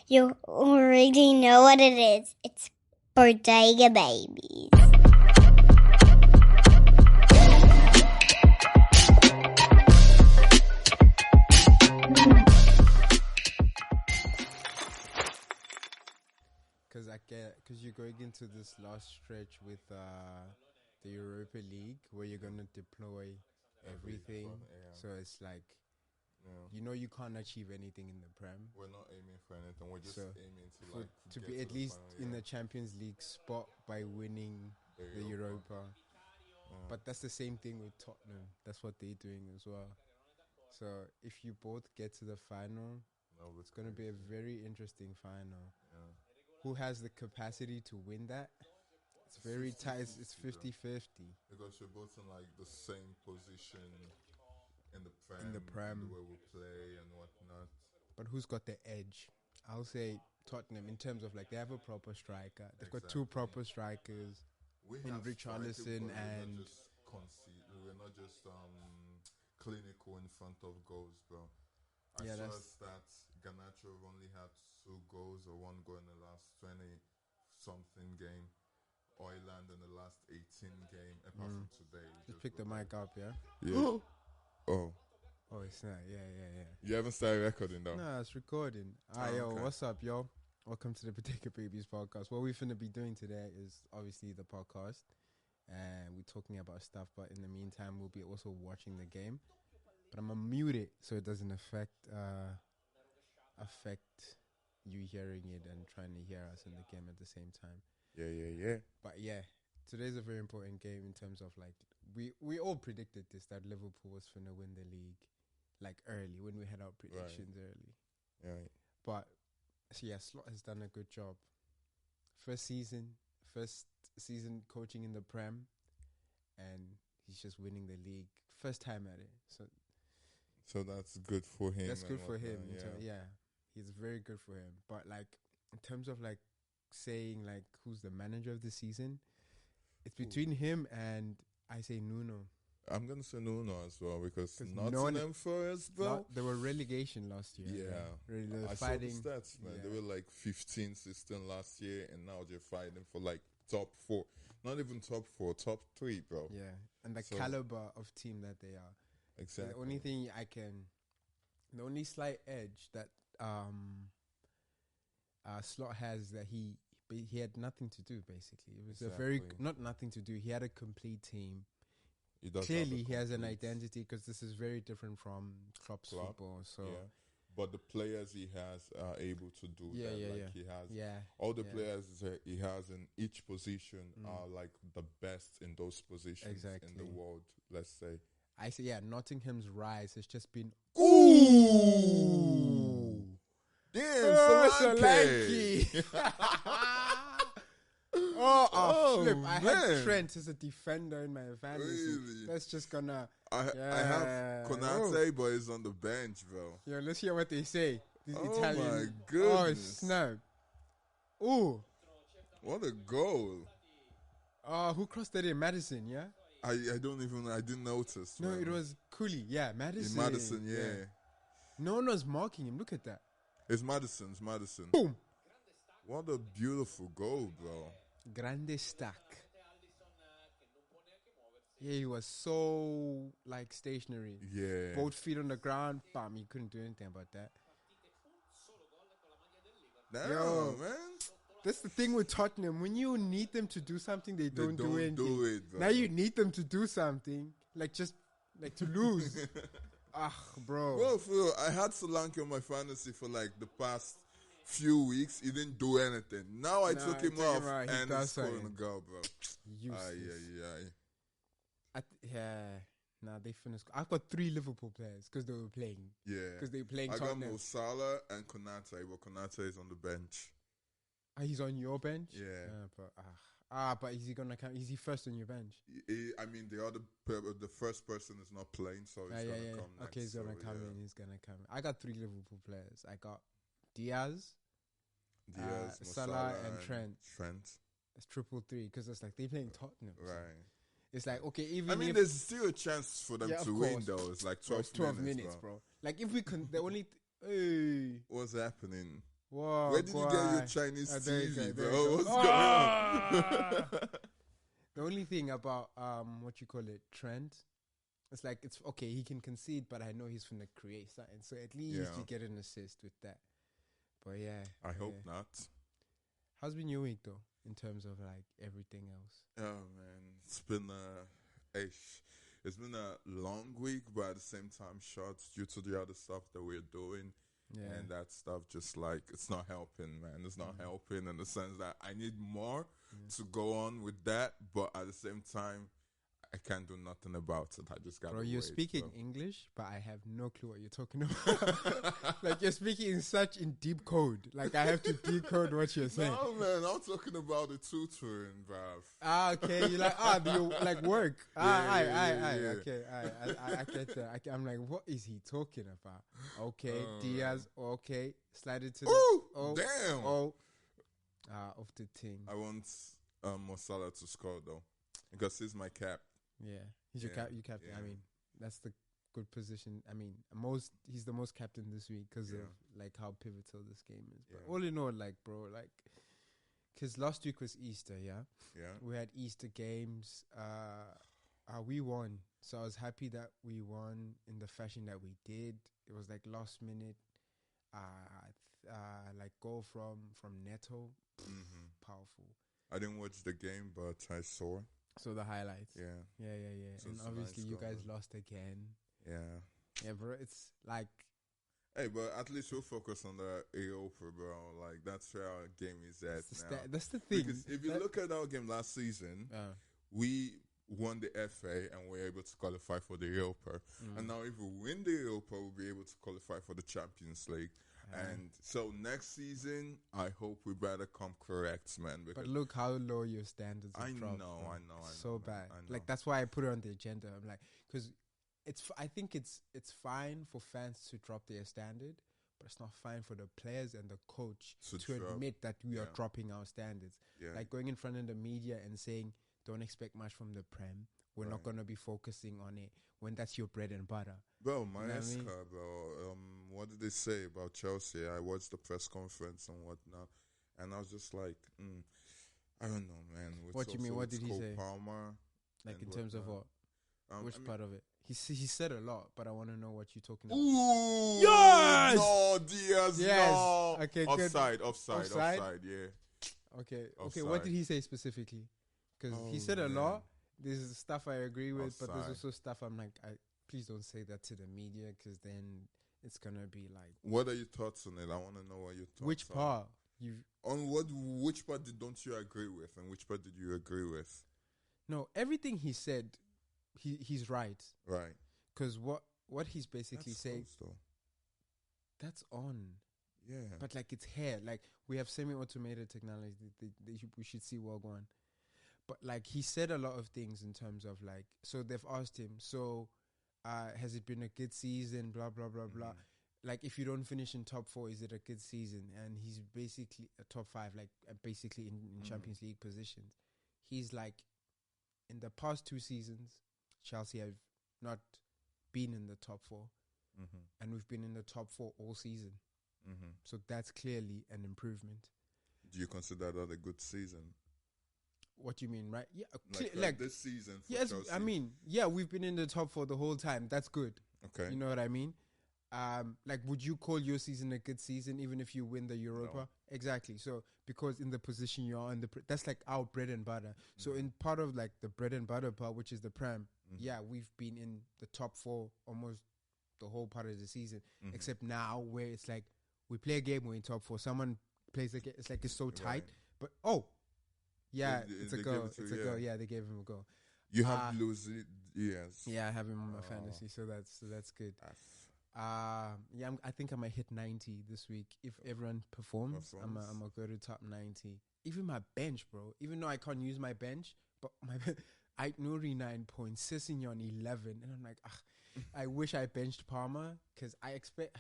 You already know what it is. It's Bodega Babies. Because you're going into this last stretch with the Europa League where you're going to deploy everything. So it's like, you can't achieve anything in the Prem. We're not aiming for anything. We're just aiming to be at least in the Champions League spot by winning the Europa. But that's the same thing with Tottenham. That's what they're doing as well. So if you both get to the final, it's going to be a very interesting final. Yeah. Who has the capacity to win that? It's very tight. It's 50-50. Because we're both in like the same position in the Prem, the way we play and whatnot. But who's got the edge? I'll say Tottenham in terms of like they have a proper striker. They've got two proper strikers. In Richarlison and we're not just clinical in front of goals, bro. I saw stats. Garnacho only had 2 goals or 1 goal in the last 20-something game. Oiland in the last 18 game, apart from today. Just pick the mic up, yeah? Yeah. Oh, it's not. Yeah. You haven't started recording, though? No, it's recording. Yo, what's up, yo? Welcome to the Bodega Babies Podcast. What we're finna be doing today is obviously the podcast. And we're talking about stuff, but in the meantime, we'll be also watching the game. But I'm going to mute it so it doesn't affect you hearing it and trying to hear us in the game at the same time. Yeah. But yeah, today's a very important game in terms of like, we all predicted this, that Liverpool was finna win the league like early when we had our predictions early. Right. But so yeah, Slot has done a good job. First season coaching in the Prem, and he's just winning the league. First time at it. So that's good for him. That's good for him. Yeah. He's very good for him. But like in terms of like saying like who's the manager of the season, it's between him and I say Nuno. I'm gonna say Nuno as well because Nottingham Forest, bro. They were relegation last year. Yeah, they were I fighting. saw the stats, man. They were like 15, 16 last year, and now they're fighting for like top 4. Not even top 4, top 3, bro. Yeah, and the caliber of team that they are. Exactly. The only thing the only slight edge that Slot has that he had nothing to do basically. It was not nothing to do. He had a complete team. Clearly, he has an identity because this is very different from Klopp's football. So, but the players he has are able to do that. He has all the players he has in each position are like the best in those positions in the world. Let's say. I say, Nottingham's rise has just been damn, Solanke. Flip. I had Trent as a defender in my fantasy. Really? That's just gonna... I have Konate, but he's on the bench, bro. Yo, let's hear what they say. These Italian... my goodness. Oh, snap. Ooh. What a goal. Who crossed that in? Madison, yeah? I didn't notice. No, it was Cooley. Yeah, Madison. Madison, yeah. No one was marking him. Look at that. It's Madison. Boom. What a beautiful goal, bro. Grande stack. Yeah, he was so, like, stationary. Yeah. Both feet on the ground. Bam, he couldn't do anything about that. Damn, man. That's the thing with Tottenham. When you need them to do something, they don't do anything. Do it, bro. Now you need them to do something, like to lose. Bro. Well, Phil, I had Solanke on my fantasy for like the past few weeks. He didn't do anything. Now I took him off and he's scoring a goal, bro. They finished. I've got 3 Liverpool players because they were playing. Yeah. Because they were playing I Tottenham. got Mo Salah and Konate, but Konate is on the bench. He's on your bench? Yeah. But is he gonna come? Is he first on your bench? The first person is not playing, so he's gonna come next. Okay, he's gonna come in. He's gonna come in. I got 3 Liverpool players. I got Diaz, Salah, and Trent. It's 3-3 because it's like they playing Tottenham. Right. So it's like okay, there's still a chance for them to win though. It's like 12 minutes, bro. Like if we can, the only what's happening? Whoa, Where did you get your Chinese TV, there bro? you go. What's going on? The only thing about what you call it, trend, it's like it's okay. He can concede, but I know he's finna create something. So at least you get an assist with that. But yeah, I hope not. How's been your week though, in terms of like everything else? Oh man, it's been a long week, but at the same time short due to the other stuff that we're doing. Yeah. And that stuff just like, it's not helping, man. It's not helping in the sense that I need more to go on with that, but at the same time, I can't do nothing about it. I just gotta Bro, you're wait, speaking English, but I have no clue what you're talking about. Like, you're speaking in deep code. Like, I have to decode what you're saying. No, man, I'm talking about the tutoring, bruv. Okay, you're like, like work. Yeah. Okay, I get that. I'm like, what is he talking about? Okay, Diaz, okay, slide it to damn. Off the thing. I want Mo Salah to score, though, because he's my cap. Yeah, he's your captain. Yeah. I mean, that's the good position. I mean, he's the most captain this week because of like how pivotal this game is. But all in all, like, bro, like, because last week was Easter, yeah, we had Easter games. We won, so I was happy that we won in the fashion that we did. It was like last minute, like goal from Neto, powerful. I didn't watch the game, but I saw. So the highlights. Yeah. So and obviously you guys lost again. Yeah, bro. It's like, hey, but at least we'll focus on the AOPA, bro. Like, that's where our game is at now. That's the thing. Because if you look at our game last season, we won the FA and we're able to qualify for the AOPA. And now if we win the AOPA, we'll be able to qualify for the Champions League. And so next season, I hope we better come correct, man. But look how low your standards have dropped. I know. So bad. Like, that's why I put it on the agenda. I'm like, because I think it's fine for fans to drop their standard, but it's not fine for the players and the coach to admit that we are dropping our standards. Like going in front of the media and saying, don't expect much from the Prem. We're not going to be focusing on it when that's your bread and butter. Bro, Maresca, bro. What did they say about Chelsea? I watched the press conference and whatnot, and I was just like, I don't know, man. What do you mean? What did he say? Palmer, like in terms of what? Which part of it? He said a lot, but I want to know what you're talking about. Ooh, yes! No, Diaz, yes! No. Okay, offside, yeah. Okay, what did he say specifically? Because he said a lot. There's stuff I agree with, but there's also stuff I'm like, please don't say that to the media, because then it's gonna be like. What are your thoughts on it? I want to know what your thoughts. Which part Which part don't you agree with, and which part did you agree with? No, everything he said, he's right. Right. Because what he's basically saying. That's on. Yeah. But like, it's here. Like, we have semi-automated technology. We should see what going on. But like, he said a lot of things in terms of like, so they've asked him, so has it been a good season, blah, blah, blah, blah. Like, if you don't finish in top 4, is it a good season? And he's basically a top 5, like basically in Champions League positions. He's like, in the past 2 seasons, Chelsea have not been in the top 4. And we've been in the top 4 all season. So that's clearly an improvement. Do you consider that a good season? What do you mean, right? Yeah, like this season for yes, Chelsea. I mean, yeah, we've been in the top 4 the whole time. That's good. Okay. You know what I mean? Like, would you call your season a good season even if you win the Europa? No. Exactly. So, because in the position you are, that's like our bread and butter. So, in part of like the bread and butter part, which is the Prem, yeah, we've been in the top 4 almost the whole part of the season. Except now, where it's like, we play a game, we're in top 4. Someone plays a game, it's like it's so tight. But, yeah, it's a go. It's a go. Yeah, they gave him a go. You have Lucy, yes. Yeah, I have him on my fantasy, so that's good. Yeah, I think I might hit 90 this week if everyone performs. I'm gonna go to top 90. Even my bench, bro. Even though I can't use my bench, but my Nuri 9 points, Sessignon 11, and I'm like, I wish I benched Palmer because I expect,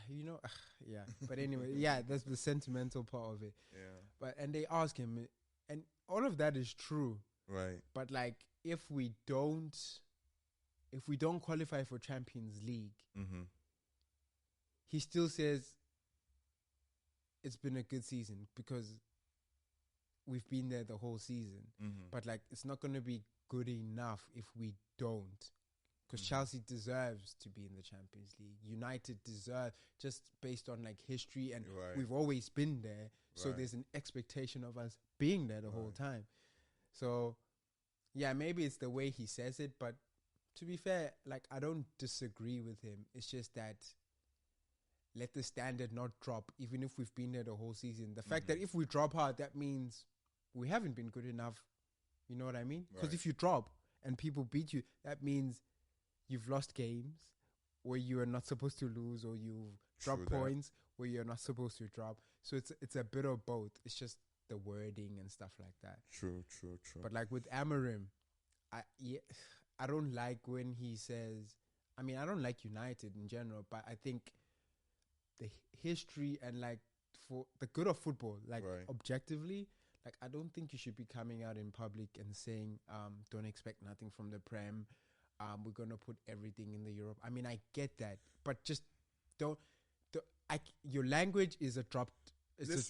yeah. But anyway, yeah, that's the sentimental part of it. Yeah. And they ask him, and all of that is true, right? But like, if we don't qualify for Champions League, he still says it's been a good season because we've been there the whole season. But like, it's not going to be good enough if we don't. Because Chelsea deserves to be in the Champions League. United deserve, just based on like history, and we've always been there. So there's an expectation of us being there the whole time. So, yeah, maybe it's the way he says it, but to be fair, like, I don't disagree with him. It's just that let the standard not drop, even if we've been there the whole season. The fact that if we drop out, that means we haven't been good enough. You know what I mean? Because if you drop and people beat you, that means you've lost games where you are not supposed to lose, or you've dropped points where you're not supposed to drop. So it's a bit of both. It's just the wording and stuff like that. True. But like with Amorim, I don't like when he says, I mean, I don't like United in general, but I think the history and like for the good of football, like objectively, like I don't think you should be coming out in public and saying, don't expect nothing from the Prem. We're going to put everything in the Europe. I mean, I get that, but just don't your language is a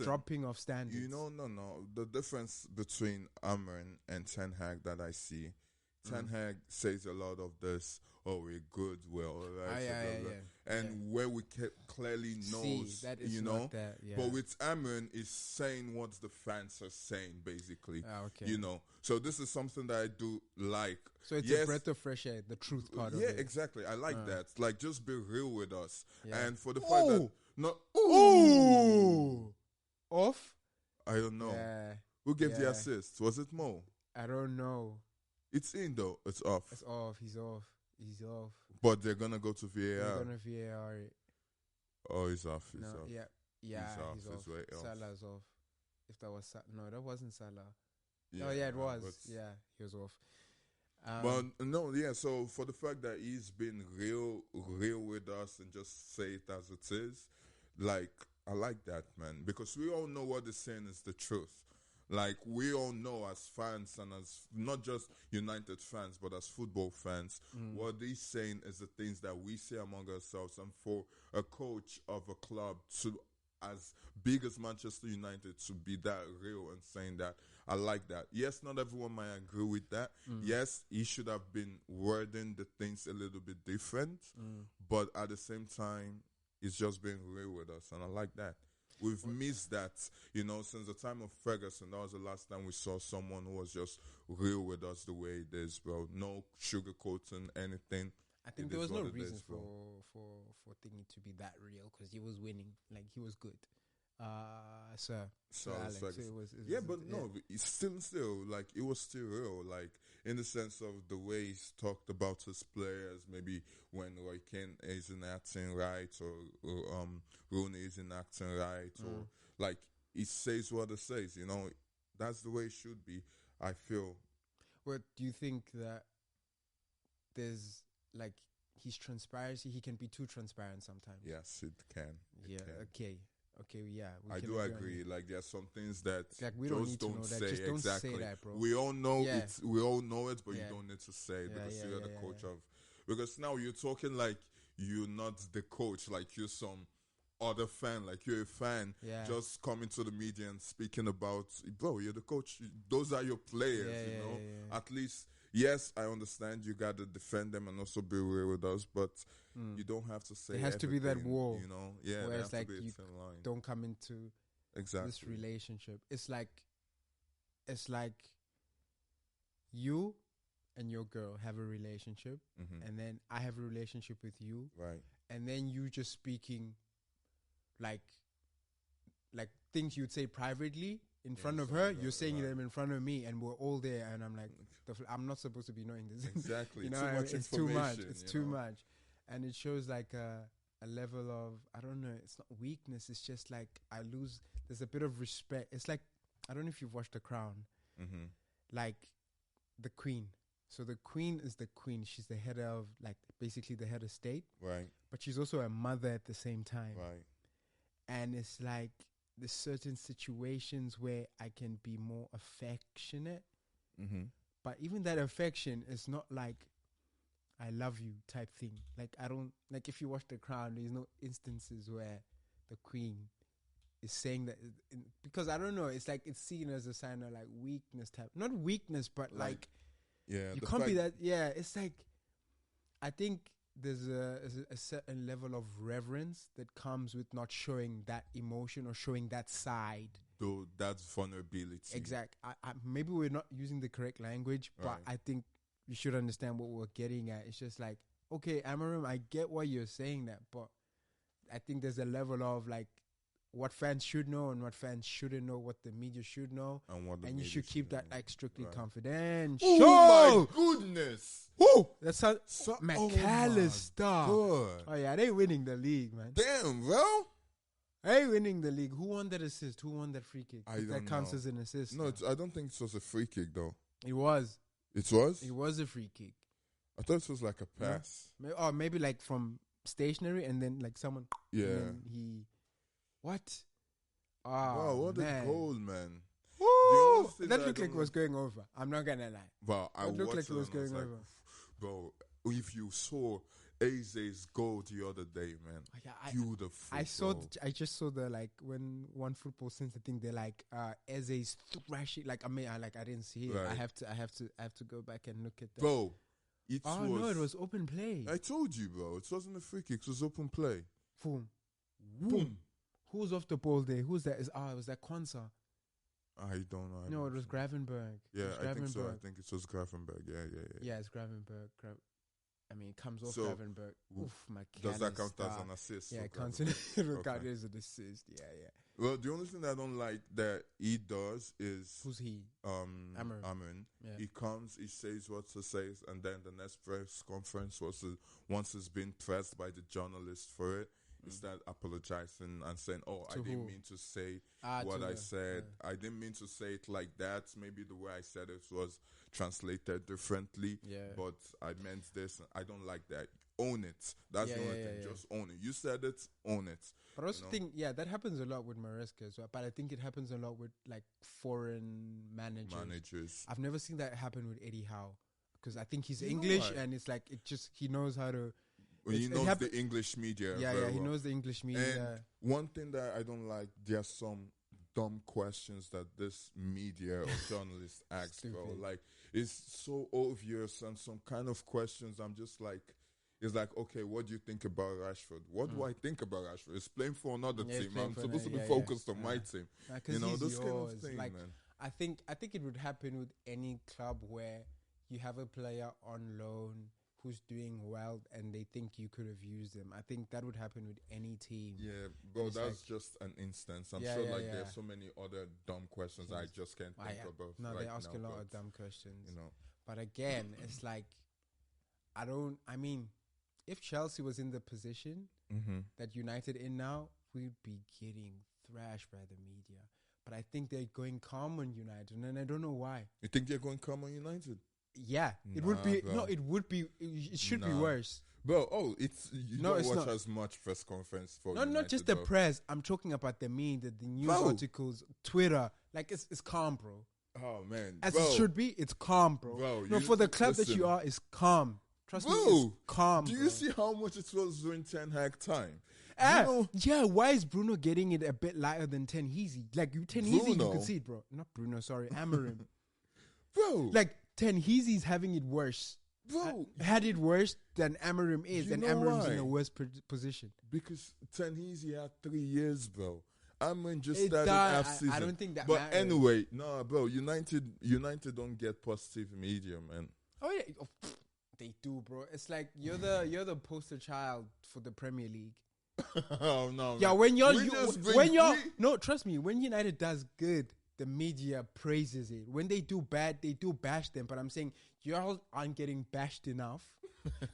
dropping of standards. You know, no. The difference between Amrin and Ten Hag that I see, Ten Hag says a lot of this, we're good, we're all right. And where we clearly knows, that is you know. That, but with Amrin, is saying what the fans are saying, basically. You know. So this is something that I do like. So it's a breath of fresh air, the truth part of it. Yeah, exactly. I like that. Like, just be real with us. And for the fact that... Off? I don't know. Yeah. Who gave the assist? Was it Mo? I don't know. It's in though. It's off. It's off. He's off. But they're gonna go to VAR. They're gonna VAR it. Oh, he's off. He's off. Yeah. He's off. His way off. Salah's off. If that was no, that wasn't Salah. Yeah, it was. Yeah, he was off. But no, so for the fact that he's been real with us and just say it as it is, like, I like that, man, because we all know what they're saying is the truth. Like, we all know as fans and as not just United fans, but as football fans, what they're saying is the things that we say among ourselves. And for a coach of a club to, as big as Manchester United, to be that real and saying that, I like that. Yes, not everyone might agree with that. Yes, he should have been wording the things a little bit different. But at the same time, it's just being real with us. And I like that. We've missed that, you know, since the time of Ferguson. That was the last time we saw someone who was just real with us the way it is, bro. No sugarcoating anything. I think there was no reason for thinking to be that real, because he was winning. Like, he was good. Sir Alex. It's still, like, it was still real. Like, in the sense of the way he's talked about his players, maybe when Roy Keane isn't acting right, or Rooney isn't acting right, or like, he says what he says, you know. That's the way it should be, I feel. Well, do you think that there's, like, his transparency, he can be too transparent sometimes? Yes, it can. Okay, yeah. I do agree. Like, there are some things that like, we don't need to know that. Just don't say that, bro. We all know it. We all know it, but you don't need to say it because you're the coach of. Because now you're talking like you're not the coach, like you're some other fan, like you're a fan, just coming to the media and speaking about, bro, you're the coach. Those are your players, you know. At least, yes, I understand you got to defend them and also be real with us, but you don't have to say. It has to be that wall, you know. Yeah, where it's like you don't come into this relationship. It's like you and your girl have a relationship, and then I have a relationship with you, right? And then you just speaking like things you'd say privately in front of her, you're saying them in front of me, and we're all there, and I'm like, I'm not supposed to be knowing this. Exactly. You know, it's too much. It's too much. And it shows like a level of, I don't know, it's not weakness, it's just like there's a bit of respect. It's like, I don't know if you've watched The Crown. Like, the Queen. So the Queen is the Queen. She's the head of, like, basically the head of state. Right. But she's also a mother at the same time. Right. And it's like, there's certain situations where I can be more affectionate. But even that affection is not like, I love you type thing. Like, I don't, like, if you watch The Crown, there's no instances where the Queen is saying that because I don't know, it's like it's seen as a sign of like weakness type, not weakness, but like yeah, you can't be that. Yeah, it's like I think there's a certain level of reverence that comes with not showing that emotion or showing that side. Though that's vulnerability. Exact. Maybe we're not using the correct language, but I think you should understand what we're getting at. It's just like, okay, Amarim, I get why you're saying that, but I think there's a level of like what fans should know and what fans shouldn't know, what the media should know, and you should keep that like strictly confidential. Oh my goodness! Woo! That's how McAllister. Oh yeah, they winning the league, man. Damn, bro. They winning the league. Who won that assist? Who won that free kick? That counts as an assist. No, I don't think it was a free kick though. It was. It was? It was a free kick. I thought it was like a pass. Yeah. Or maybe like from stationary and then like someone. Yeah. And then he. What? Wow, what a goal, man. Woo! That looked like it was going over. I'm not going to lie. Well, it looked like it was going over. Bro, if you saw Eze's goal the other day, man. Beautiful. I just saw the like when One Football Sense, I think they're like Eze's thrashing. Like I didn't see it. Right. I have to go back and look at that. Bro, it was open play. I told you, bro. It wasn't a free kick. It was open play. Boom. Boom. Who's off the ball there? Who's that? It was that Kwanzaa. I don't know. No, it was Gravenberg. Yeah, I think so. I think it was Gravenberg. Yeah. Yeah, it's Gravenberg. I mean, it comes off Gravenberg. Oof, my does that count as an assist? Yeah, it counts as an assist. Yeah. Well, the only thing I don't like that he does is... Who's he? Amon. Yeah. He comes, he says what he says, and then the next press conference, once it's been pressed by the journalist for it, is that apologizing and saying, I didn't mean to say what I said. I didn't mean to say it like that. Maybe the way I said it was translated differently. Yeah. But I meant this. I don't like that. Own it. That's the only thing. Just own it. You said it, own it. But I also think, that happens a lot with Maresca as well. But I think it happens a lot with like foreign managers. I've never seen that happen with Eddie Howe. Because I think he's English and it's like, he knows how to... Well, he knows the English media. Yeah, he knows the English media. And one thing that I don't like, there's some dumb questions that this media or journalists ask, bro. Like, it's so obvious and some kind of questions I'm just like, it's like, okay, what do you think about Rashford? What do I think about Rashford? He's playing for another team. I'm supposed to be focused on my team. Those kind of things, like, man. I think it would happen with any club where you have a player on loan who's doing well and they think you could have used them. I think that would happen with any team. Yeah, bro, that's just an instance. I'm sure there's so many other dumb questions I just can't think about. No, they ask a lot of dumb questions. But again, it's like, if Chelsea was in the position that United in now, we'd be getting thrashed by the media. But I think they're going calm on United, and I don't know why. You think they're going calm on United? Yeah, it would be. Bro. No, it would be. It should be worse, bro. Don't watch as much press conference for. No, not just the press. I'm talking about the media, the news articles, Twitter. Like it's calm, bro. Oh man, as it should be. It's calm, bro. No, for the club that you are, it's calm. Trust me, it's calm. Do you see how much it was during Ten Hag time? Why is Bruno getting it a bit lighter than Ten Heasy? Like Ten Heasy, you could see it, bro. Not Bruno, sorry, Amarim. Bro, like Ten Heasy's having it worse. Bro, had it worse than Amarim is, and Amarim's in a worse position. Because Ten Heasy had 3 years, bro. Amarim just started half season. I don't think that. But anyway, no, bro. United don't get positive media, man. Oh yeah, they do, bro. It's like you're the poster child for the Premier League. Oh no. Yeah, no, trust me. When United does good, the media praises it. When they do bad, they do bash them. But I'm saying y'all aren't getting bashed enough.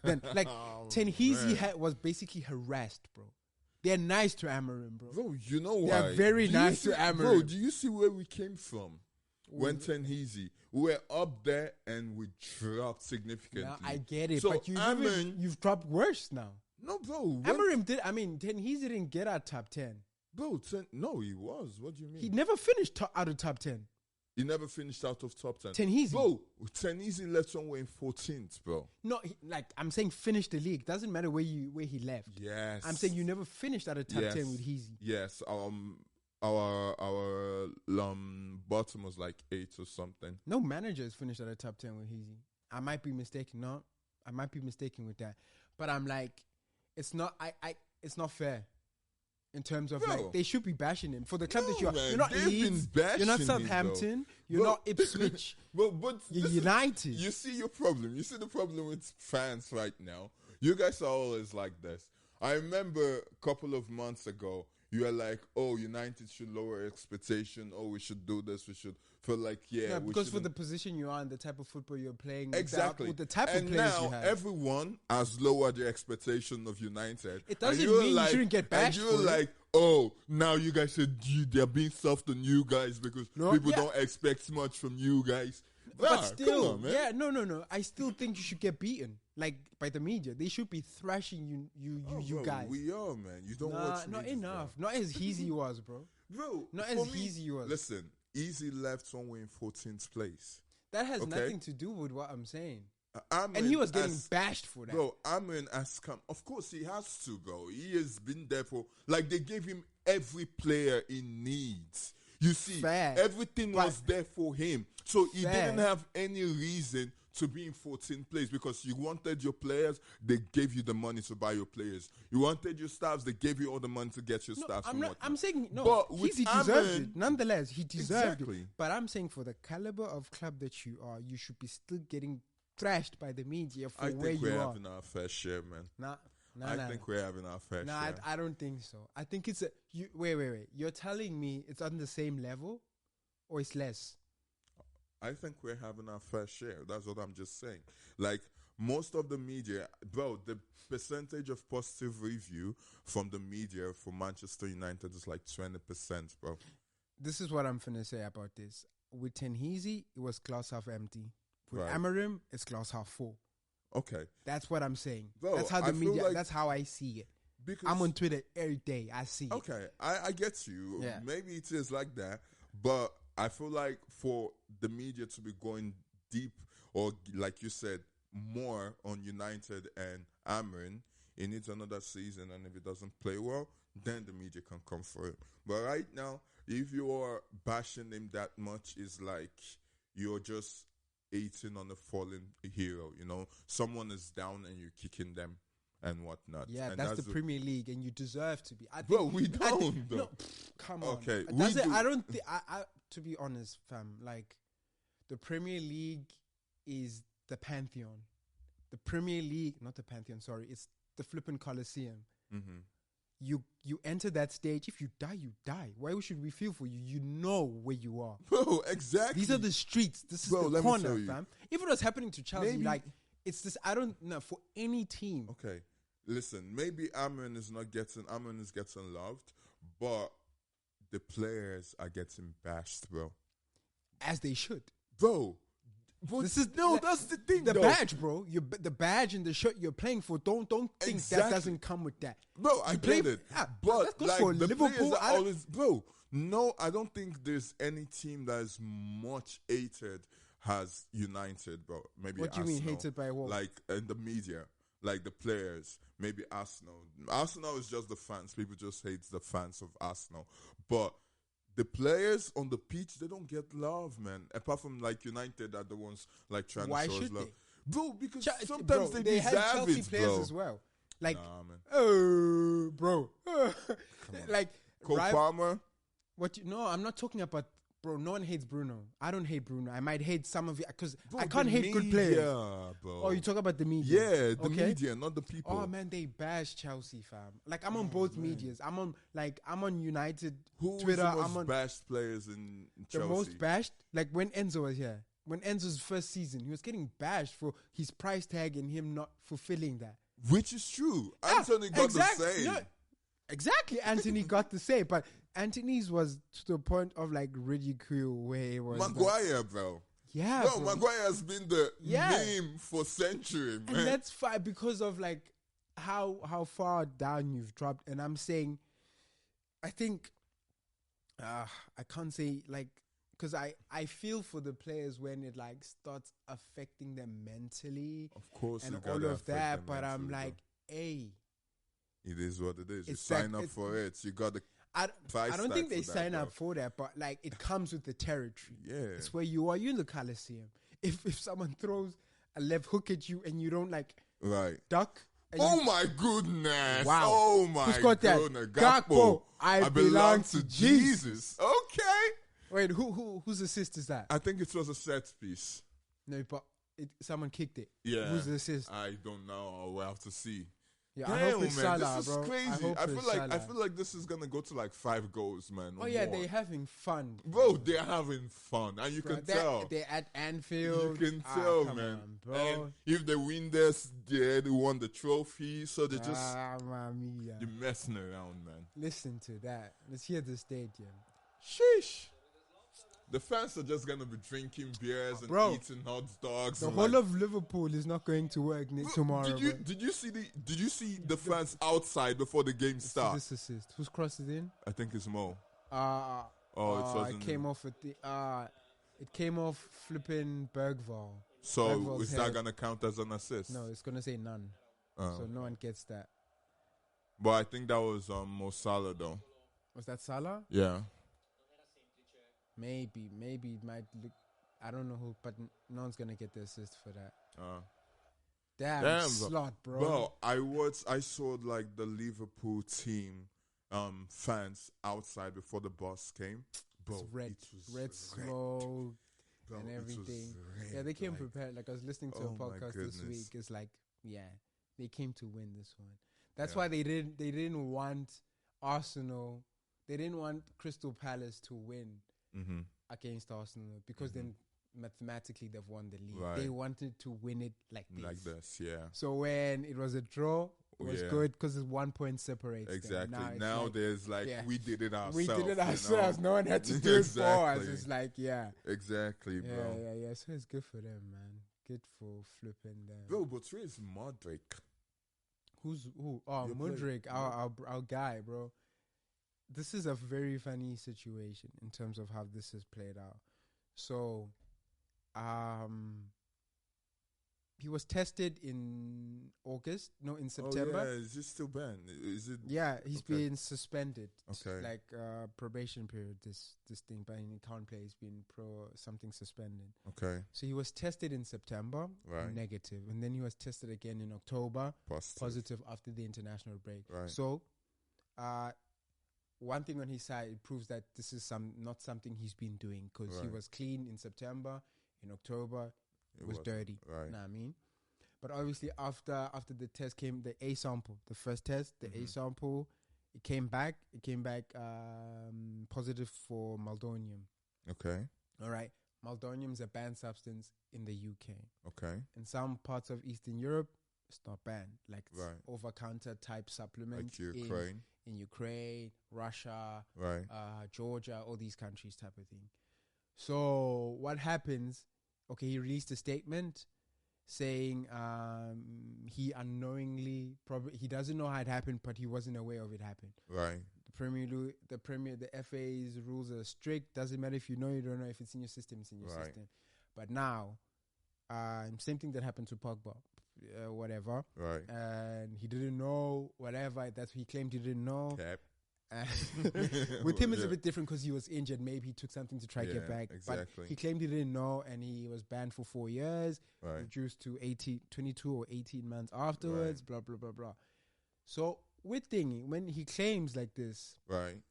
Then, like, Ten Heasy was basically harassed, bro. They're nice to Amarim, bro. Bro, you know why? They're very nice to Amarim. Bro, do you see where we came from? When Ten Heasy, we were up there and we dropped significantly. Now, I get it, so but you've dropped worse now. No, bro. Amarim did. I mean, Ten Heasy didn't get out top 10. Bro, no, he was. What do you mean? He never finished out of top 10. He never finished out of top 10. Ten Heasy. Bro, Ten Heasy left somewhere in 14th, bro. No, I'm saying finish the league. Doesn't matter where he left. Yes. I'm saying you never finished out of top 10 with Heasy. Yes. our bottom was like 8 or something. No manager has finished at the top 10 with Heasy. I might be mistaken. No, I might be mistaken with that. But I'm like, it's not. It's not fair. In terms of like, they should be bashing him for the club that you are. Man, You're not Leeds. You're not Southampton. You're not Ipswich. But you're United. You see your problem. You see the problem with fans right now. You guys are always like this. I remember a couple of months ago, you were like, "Oh, United should lower expectation. Oh, we should do this. We should feel like yeah, because for the position you are and the type of football you're playing, exactly with the type and of players now you have, everyone has lowered the expectation of United. It doesn't mean you shouldn't get bashed. And you're like, oh, now you guys said they're being soft on you guys because people don't expect much from you guys. But still, come on, man. No. I still think you should get beaten, like by the media. They should be thrashing you guys. We are, man. You don't watch. Not media, enough. Bro. Not as Heasy was, bro. Not as Heasy was. Listen, Easy left somewhere in 14th place. That has nothing to do with what I'm saying. And he was getting bashed for that. Bro, Amrin has come. Of course, he has to, bro. He has been there for. Like, they gave him every player he needs. You see, everything was there for him. So he didn't have any reason to be in 14th place because you wanted your players, they gave you the money to buy your players. You wanted your staffs, they gave you all the money to get your staffs. I'm saying, no, but he deserved it. Nonetheless, he deserved it. But I'm saying for the caliber of club that you are, you should be still getting thrashed by the media for where you are. I think we're having our fair share, man. I think we're having our fair share. I don't think so. I think it's wait. You're telling me it's on the same level or it's less? I think we're having our fair share. That's what I'm just saying. Like, most of the media, bro, the percentage of positive review from the media for Manchester United is like 20%, bro. This is what I'm finna say about this. With Tenhezi, it was glass half empty. With Amarim, it's glass half full. Okay. That's what I'm saying. Bro, that's how the media, that's how I see it. Because I'm on Twitter every day. I see it. Okay, I get you. Yeah. Maybe it is like that, but I feel like for the media to be going deep or, like you said, more on United and Amarin, it needs another season, and if it doesn't play well, then the media can come for it. But right now, if you are bashing him that much, it's like you're just hating on a fallen hero, you know? Someone is down and you're kicking them and whatnot. Yeah, and that's the Premier League, and you deserve to be. Bro, we don't, though. No, come on. Okay, I don't think, to be honest, fam, like, the Premier League is the Pantheon. The Premier League, not the Pantheon, sorry, it's the flippin' Coliseum. Mm-hmm. You enter that stage. If you die, you die. Why should we feel for you? You know where you are. Bro, exactly. These are the streets. This is the corner, fam. If it was happening to Chelsea, like, it's this, I don't know, for any team. Okay. Listen, maybe Amarin is getting loved, but the players are getting bashed, bro. As they should. Bro. That's the thing, the badge, bro. The badge and the shirt you're playing for. Don't think that doesn't come with that, bro. I get it, but like for the Liverpool, players are always, bro. No, I don't think there's any team that is much hated as United, bro. Maybe what do you mean hated by what? Like in the media, like the players. Maybe Arsenal. Arsenal is just the fans. People just hate the fans of Arsenal, but the players on the pitch, they don't get love, man. Apart from like United are the ones like trying to show us love. They? Bro, because sometimes they deserve had Chelsea it, players bro. as well. Like, nah, man. Oh, bro. Like, Cole Palmer. No, I'm not talking about, bro. No one hates Bruno. I don't hate Bruno. I might hate some of it because I can't hate good players. Bro. Oh, you talk about the media? Yeah, the media, not the people. Oh man, they bash Chelsea, fam. Like I'm on both medias. I'm on United Twitter. I'm on bashed players in Chelsea. The most bashed, like when Enzo was here. When Enzo's first season, he was getting bashed for his price tag and him not fulfilling that. Which is true. Anthony got the same. No, exactly, Anthony got the same, but Anthony's was to the point of like ridicule where it was Maguire, bro. Yeah, bro. Maguire has been the name for centuries, man. And that's fine because of like how far down you've dropped. And I'm saying, I think, I can't say like, because I feel for the players when it like starts affecting them mentally, of course, and all of that. But I'm like, hey, it is what it is. You sign up for it. You got the. I don't think they for that, sign bro. up for that, but like it comes with the territory. Yeah. It's where you are. You're in the Coliseum. If someone throws a left hook at you and you don't like Right. duck. And Oh my goodness. Wow. Oh my Who's got that? goodness. Gakpo. I belong to Jesus. Okay. Wait, whose assist is that? I think it was a set piece. No, but someone kicked it. Yeah. Who's the assist? I don't know. We'll have to see. Yeah, Damn, I hope it's man, Salah, this is bro. crazy. I feel like this is gonna go to like 5 goals, man. Oh or yeah, more. they're having fun, Bro, they're having fun, and you bro. can tell. They're at Anfield. You can tell, come man. on, bro. And if they win this, they won the trophy, so they just Mamma mia. you're messing around, man. Listen to that. Let's hear the stadium. Sheesh. The fans are just gonna be drinking beers and Bro, eating hot dogs. The and whole like, of Liverpool is not going to work tomorrow. Did you see the fans outside before the game starts? This assist. Who's crossed it in? I think it's Mo. It wasn't. came off at the. It came off flipping Bergvall. So Bergvall's is that head. gonna count as an assist? No, it's gonna say none. So no one gets that. But I think that was Mo Salah though. Was that Salah? Yeah. Maybe it might look. I don't know who, but no one's gonna get the assist for that. Damn slot, bro. I saw like the Liverpool team fans outside before the bus came. Bro, It's red, it was red smoke Bro, and it was everything. red, Yeah, they came like- prepared. Like I was listening to Oh a my podcast this goodness. week. It's like, yeah, they came to win this one. That's Yeah. why they didn't want Arsenal. They didn't want Crystal Palace to win Mm-hmm. against Arsenal because then mathematically they've won the league. Right. They wanted to win it like this. Like this, yeah. So when it was a draw, it was Yeah. good because it's 1 point separates Exactly. them. It's Now like, there's like yeah. we did it ourselves. we did it you know? ourselves. No one had to do it for us. Exactly. It's like, yeah. Exactly, bro. Yeah. So it's good for them, man. Good for flipping them. Bro, but where's Modric? Who? Oh, Your Mudryk, player. our guy, bro. This is a very funny situation in terms of how this has played out. So, he was tested in August. No, in September. Oh, yeah. Is it still banned? Is it? Yeah, he's Okay. been suspended. Okay. Like probation period. This thing, but he can't play. He's been something suspended. Okay. So he was tested in September, Right. negative, and then he was tested again in October, Positive. positive after the international break. Right. So, one thing on his side, it proves that this is not something he's been doing because he Right. was clean in September. In October, it was wasn't. dirty. Right. Know what I mean? But obviously, after the test came the A sample, the first test, the A sample, it came back. It came back positive for meldonium. Okay. All right, meldonium is a banned substance in the UK. Okay. In some parts of Eastern Europe, it's not banned. Like it's Right. over-counter type supplement Like Ukraine. in Ukraine, Russia, Right. Georgia, all these countries type of thing. So what happens? Okay, he released a statement saying he unknowingly, probably he doesn't know how it happened, but he wasn't aware of it happened. Right. The FA's rules are strict. Doesn't matter if you know, you don't know. If it's in your system, it's in your Right. system. But now, same thing that happened to Pogba, whatever. Right. And he didn't know, whatever. That's what he claimed he didn't know. Cap. With him, it's a Yeah. bit different because he was injured. Maybe he took something to try to Yeah, get back. exactly. But he claimed he didn't know, and he was banned for 4 years, Right. reduced to 22 or 18 months afterwards, blah, blah, blah, blah. So, with thingy, when he claims like this, Right.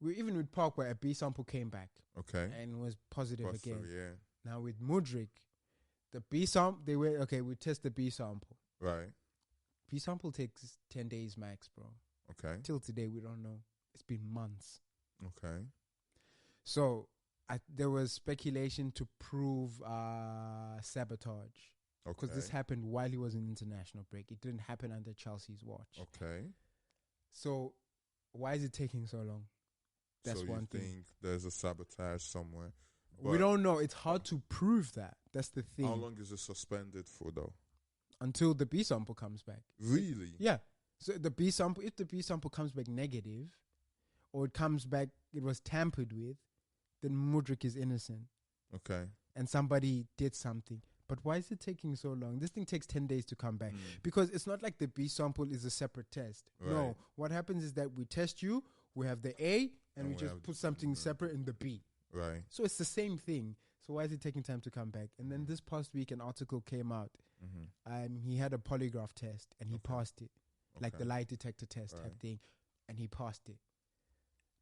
even with Park, where a B sample came back Okay. and was positive Positive, again. yeah. Now, with Mudryk, the B sample, they were, okay, we test the B sample. Right. B sample takes 10 days max, bro. Okay. Till today, we don't know. It's been months. Okay. So there was speculation to prove sabotage because this Okay. happened while he was in international break. It didn't happen under Chelsea's watch. Okay. So why is it taking so long? That's so one you thing. think there's a sabotage somewhere? We But don't know. It's hard to prove that. That's the thing. How long is it suspended for, though? Until the B sample comes back. Really? Yeah. So the B sample, if the B sample comes back negative, or it comes back, it was tampered with, then Mudryk is innocent. Okay. And somebody did something. But why is it taking so long? This thing takes 10 days to come back. Because it's not like the B sample is a separate test. No. Right. What happens is that we test you, we have the A and we we just have put something separate in the B. Right. So it's the same thing. So why is it taking time to come back? And then this past week, an article came out. He had a polygraph test and he passed it, like the lie detector test type thing, and he passed it.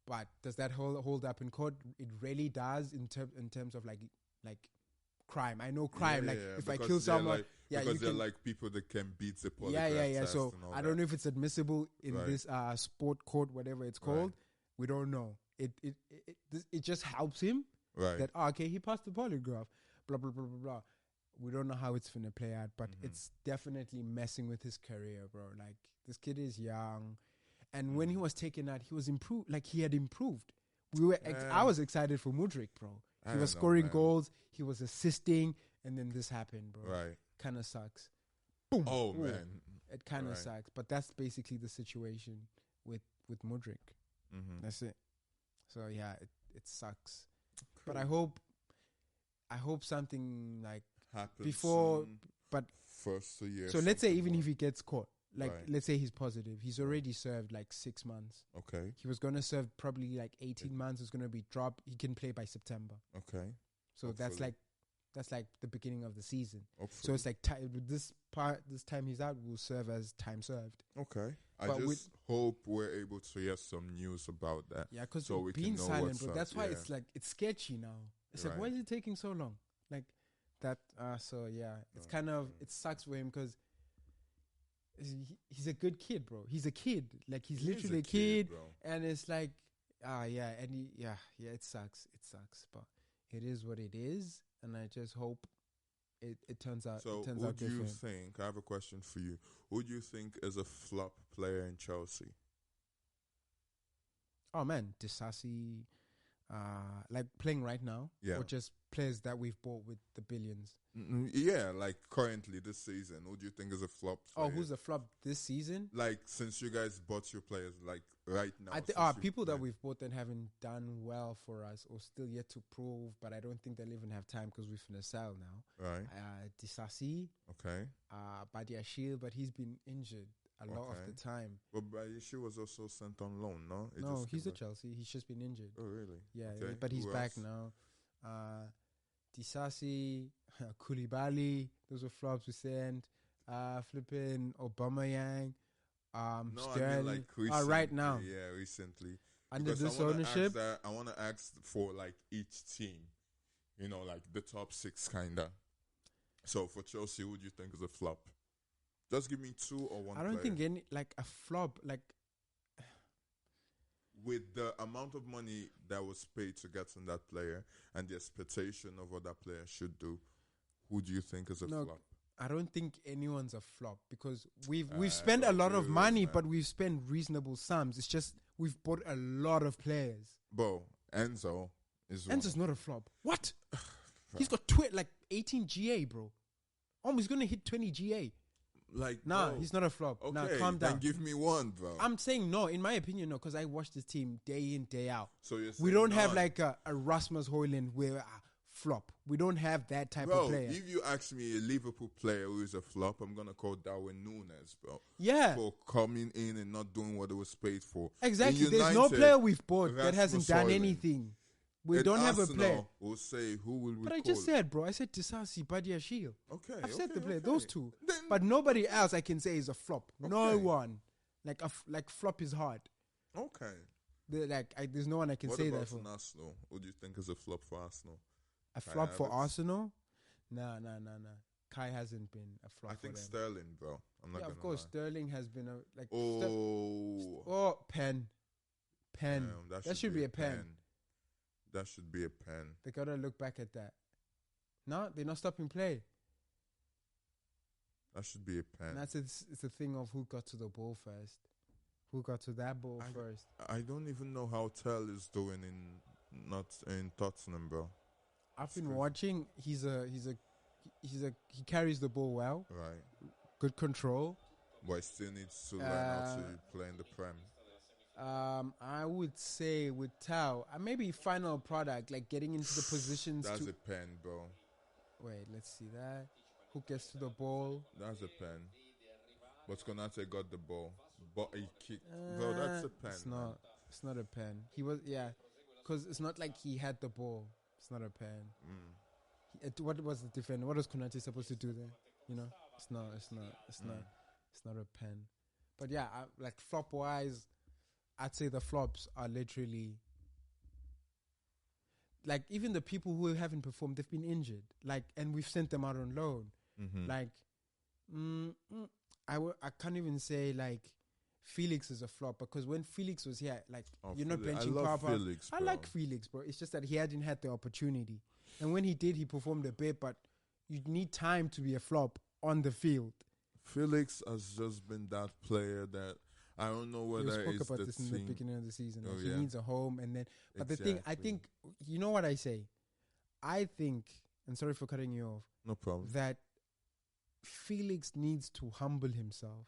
But does that hold up in court? It really does in terms of like crime. I know crime. If I kill someone, because they're like people that can beat the polygraph test. So I don't know if it's admissible in this sport court, whatever it's called. We don't know. It just helps him. Right. That okay, he passed the polygraph. Blah blah blah blah blah. We don't know how it's gonna play out, but it's definitely messing with his career, bro. Like this kid is young, and when he was taken out, he was improved. Like he had improved. I was excited for Mudryk, bro. He was scoring goals. He was assisting, and then this happened, bro. Right. Kind of sucks. Boom. Oh Ooh. man. It kind of sucks, but that's basically the situation with Mudryk. That's it. So yeah, it sucks. Cool. But I hope something like happens before. soon. But First 2 years. So let's say even if he gets caught, like let's say he's positive, he's already served like 6 months. Okay. He was gonna serve probably like 18 months. It's gonna be dropped. He can play by September. Okay. So Hopefully. that's like the beginning of the season. Hopefully. So it's like this time he's out will serve as time served. Okay. But I just hope we're able to hear some news about that. Yeah, because so we being can know silent, what's bro. up. That's why it's like it's sketchy now. It's like, why is it taking so long? Like that. So yeah, it's kind of it sucks for him because he's a good kid, bro. He's a kid. Like he's literally a kid, and it's like it sucks. It sucks, but it is what it is, and I just hope it turns out. So, it turns who out do you different. think? I have a question for you. Who do you think is a flop player in Chelsea? Oh man, Disasi, like playing right now, or just players that we've bought with the billions. Yeah, like currently this season. Who do you think is a flop player? Oh, who's a flop this season? Like since you guys bought your players, like right now. I think people that we've bought that haven't done well for us or still yet to prove, but I don't think they'll even have time because we're finna sell now. Right. Disasi. Okay. Badiashile, but he's been injured a lot of the time. But Badiashile was also sent on loan, no? No, he's at Chelsea. He's just been injured. Oh, really? Yeah, okay. But he's back now. Disasi, Koulibaly, those were flops we sent. Flipping Aubameyang, Sterling. Like recently, right now. Yeah, recently. Under because this ownership. I want to ask for like each team, like the top 6 kinda. So for Chelsea, who do you think is a flop? Just give me 2 or 1 I don't think any, like a flop, like. With the amount of money that was paid to get on that player and the expectation of what that player should do, who do you think is a flop? I don't think anyone's a flop because we've spent a lot of money, but we've spent reasonable sums. It's just we've bought a lot of players. Bro, Enzo's not a flop. What? He's got 18 GA, bro. He's gonna hit 20 GA. Like, he's not a flop. Okay, nah, calm down. Then give me 1, bro. I'm saying no. In my opinion, no, because I watch this team day in, day out. So we don't have like a Rasmus Højlund where flop. We don't have that type of player. If you ask me a Liverpool player who is a flop, I'm gonna call Darwin Núñez, bro. Yeah, for coming in and not doing what it was paid for. Exactly. There's no player we've bought that hasn't done anything. We don't have a player. We'll say who will we But call? I just said, bro. I said Disasi, Badiashile. Okay. I've said the player, those 2. But nobody else I can say is a flop. Okay. No one. Like flop is hard. Okay. There's no one I can say that for. What about Arsenal? Who do you think is a flop for Arsenal? A flop for Arsenal? Nah. Kai hasn't been a flop. I think Sterling, bro. I'm not gonna of course, lie. Sterling has been a pen. Damn, that should be a pen. That should be a pen. They gotta look back at that. No, they're not stopping play. That should be a pen. And it's a thing of who got to the ball first. Who got to that ball first? I don't even know how Tell is doing in Tottenham, bro. I've been watching. He carries the ball well. Right. Good control. But he still needs to learn how to play in the Prem. I would say with Tao, maybe final product, like getting into the positions. That's a pen, bro. Wait, let's see that. Who gets to the ball? That's a pen. But Konate got the ball. But he kicked. Bro, that's a pen. It's not. It's not a pen. He was, because it's not like he had the ball. It's not a pen. What was the defender? What was Konate supposed to do there? You know, it's not a pen. But yeah, like flop wise, I'd say the flops are literally like even the people who haven't performed, they've been injured. Like, and we've sent them out on loan. Like, I can't even say like Felix is a flop because when Felix was here, like you're not benching Papa. I like Felix, bro. It's just that he hadn't had the opportunity, and when he did, he performed a bit. But you need time to be a flop on the field. Felix has just been that player that I don't know whether we spoke it's about the this in the beginning of the season. Oh, he needs a home, and then. But exactly. the thing, I think, you know what I say. I think, and sorry for cutting you off. No problem. That Felix needs to humble himself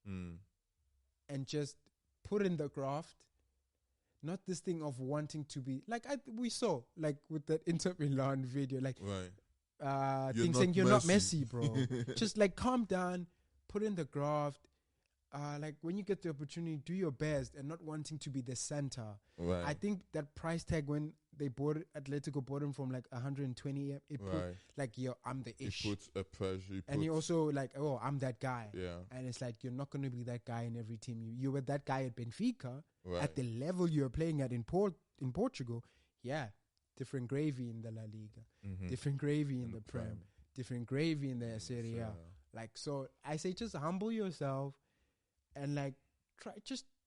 and just put in the graft. Not this thing of wanting to be like we saw like with that Inter Milan video, like thing saying you're not Messi, bro. Just like calm down, put in the graft. Like when you get the opportunity, do your best and not wanting to be the center. Right. I think that price tag when they bought Atletico bought him from like 120, it put like, yo, I'm the ish. It puts a pressure. And he also like, oh, I'm that guy. Yeah. And it's like, you're not going to be that guy in every team. You were that guy at Benfica at the level you're playing at in Portugal. Yeah. Different gravy in the La Liga. Different gravy in the Prem. Different gravy in the Serie A. Like, so I say just humble yourself and like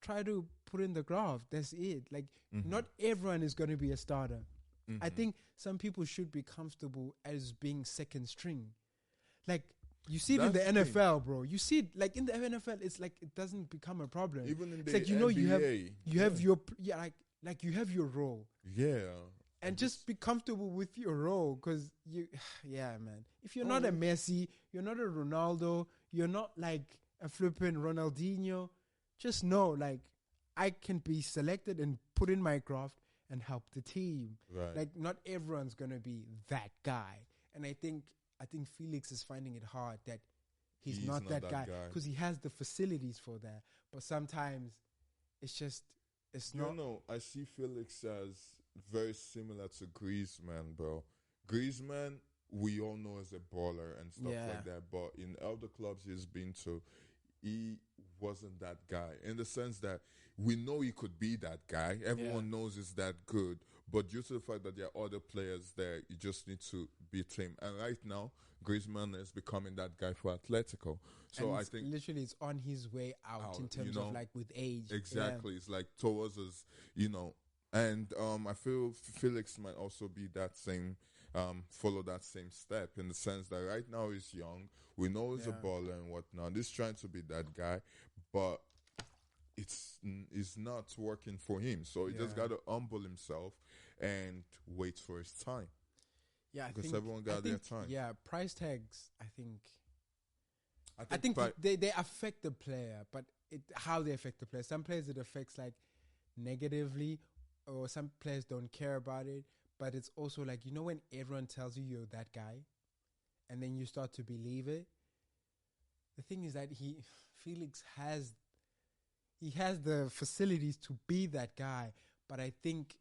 try to put in the graft. That's it. Like not everyone is going to be a starter. I think some people should be comfortable as being second string. Like you see it in the NFL, bro. You see it like in the NFL. It's like it doesn't become a problem. Even in it's the like you NBA, know you have your like you have your role. Yeah. And just be comfortable with your role, because man. If you're not a Messi, you're not a Ronaldo, you're not like a flipping Ronaldinho, just know like I can be selected and put in my craft and help the team. Right. Like not everyone's gonna be that guy, and I think Felix is finding it hard that he's not that guy because he has the facilities for that, but sometimes it's not. No, I see Felix as very similar to Griezmann, bro. Griezmann, we all know as a baller and stuff like that, but in other clubs he's been to, he wasn't that guy in the sense that we know he could be that guy. Everyone knows he's that good, but due to the fact that there are other players there, you just need to beat him. And right now, Griezmann is becoming that guy for Atletico. So and I think literally it's on his way out in terms of like with age. Exactly, it's like towards us, And I feel Felix might also be that same, follow that same step in the sense that right now he's young. We know he's a baller and whatnot. He's trying to be that guy, but it's not working for him. So he just got to humble himself and wait for his time. Yeah, because everyone got their time. Yeah, price tags, I think they affect the player, but how they affect the player. Some players it affects like negatively, or some players don't care about it. But it's also like, when everyone tells you you're that guy, and then you start to believe it. The thing is that Felix has the facilities to be that guy, but I think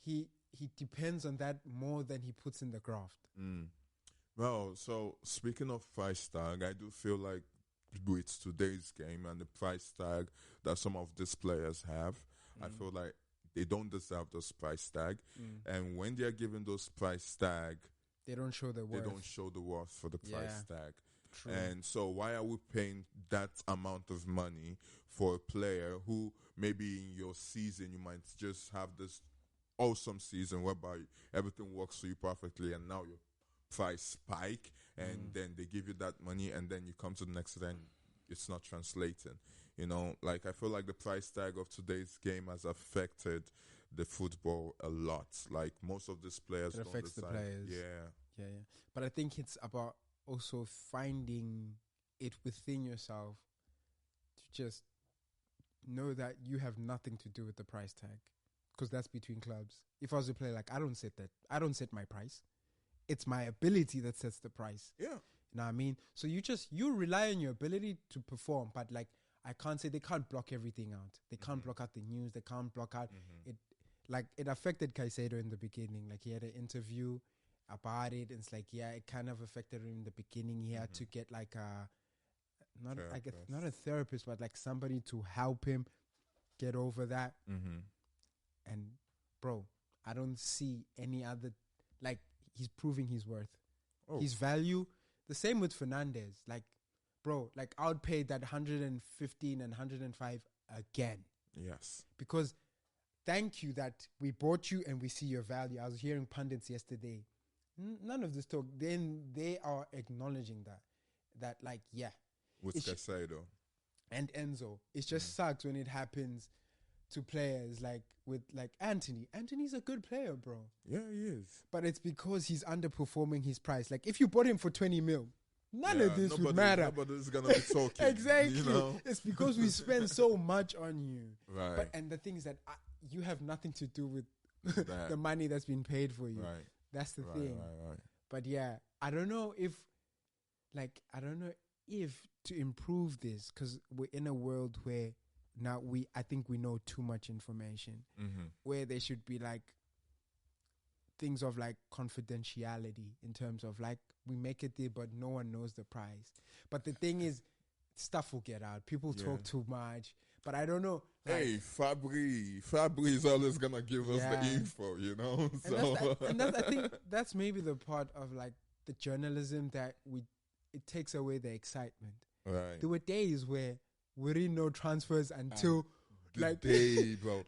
he depends on that more than he puts in the graft. Well, so speaking of price tag, I do feel like with today's game and the price tag that some of these players have, I feel like they don't deserve those price tag. And when they're given those price tag, they don't show the worth. They don't show the worth for the price tag. True. And so why are we paying that amount of money for a player who maybe in your season you might just have this awesome season whereby everything works for you perfectly, and now your price spike, and then they give you that money, and then you come to the next event, it's not translating. Like I feel like the price tag of today's game has affected the football a lot. Like most of these players, it affects the players. Yeah. But I think it's about also finding it within yourself to just know that you have nothing to do with the price tag, because that's between clubs. If I was a player, like I don't set my price. It's my ability that sets the price. Yeah. You know what I mean? So you rely on your ability to perform, but like I can't say they can't block everything out. They can't block out the news. They can't block out it. Like, it affected Caicedo in the beginning. Like, he had an interview about it. And it's like, yeah, it kind of affected him in the beginning. He had to get like not a therapist, but like somebody to help him get over that. And bro, I don't see any other, like, he's proving his worth, his value. The same with Fernandes. Like, bro, like, I would pay that 115 and 105 again. Yes. Because thank you that we bought you and we see your value. I was hearing pundits yesterday. None of this talk. Then they are acknowledging that like, yeah. With Caicedo. And Enzo. It just sucks when it happens to players like with like Anthony. Anthony's a good player, bro. Yeah, he is. But it's because he's underperforming his price. Like, if you bought him for 20 mil, none of this would matter. Nobody's going to be talking. Exactly. You know? It's because we spend so much on you. Right. And the thing is that you have nothing to do with the money that's been paid for you. Right. That's the thing. Right. But yeah, I don't know if to improve this, because we're in a world where now I think we know too much information, where there should be like things of like confidentiality in terms of like, we make it there, but no one knows the price. But the thing is, stuff will get out. People talk too much. But I don't know. Like, hey, Fabri is always gonna give us the info, you know. I think that's maybe the part of like the journalism that it takes away the excitement. Right. There were days where we didn't know transfers until like day, bro.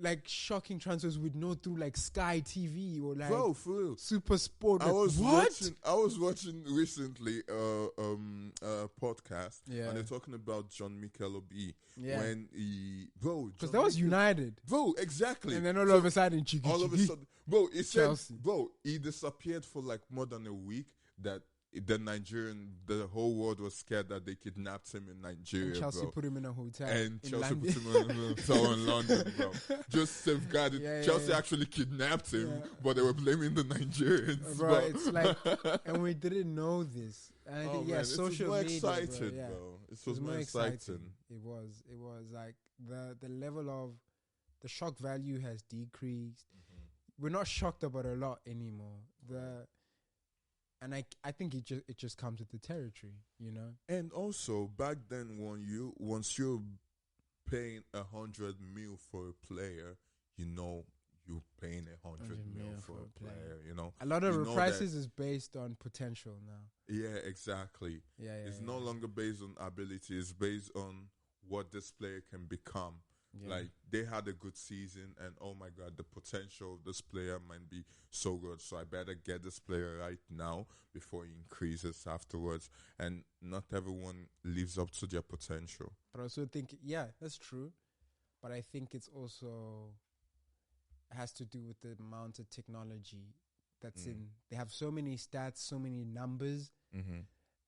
like shocking transfers we'd know through like Sky TV or like Super Sport. I was watching recently a podcast, and they're talking about John Mikel Obi when because that was United, bro. Exactly, and then all of a sudden, bro, it said, bro, he disappeared for like more than a week. That the whole world was scared that they kidnapped him in Nigeria. And Chelsea put him in a hotel. And Chelsea put him in a hotel in London, bro. Just safeguarded. Chelsea actually kidnapped him, but they were blaming the Nigerians. Bro, it's like, and we didn't know this. And I think, social media, excited, bro. It was more exciting. It was like the level of the shock value has decreased. We're not shocked about a lot anymore. And I think it just comes with the territory, you know. And also back then, once you're paying 100 mil for a player, you know you're paying 100 mil for a player. You know, a lot of the prices is based on potential now. Yeah, exactly. It's no longer based on ability. It's based on what this player can become. Like, they had a good season, and oh my God, the potential of this player might be so good. So I better get this player right now before he increases afterwards. And not everyone lives up to their potential. But I also think, that's true. But I think it's also has to do with the amount of technology that's in. They have so many stats, so many numbers,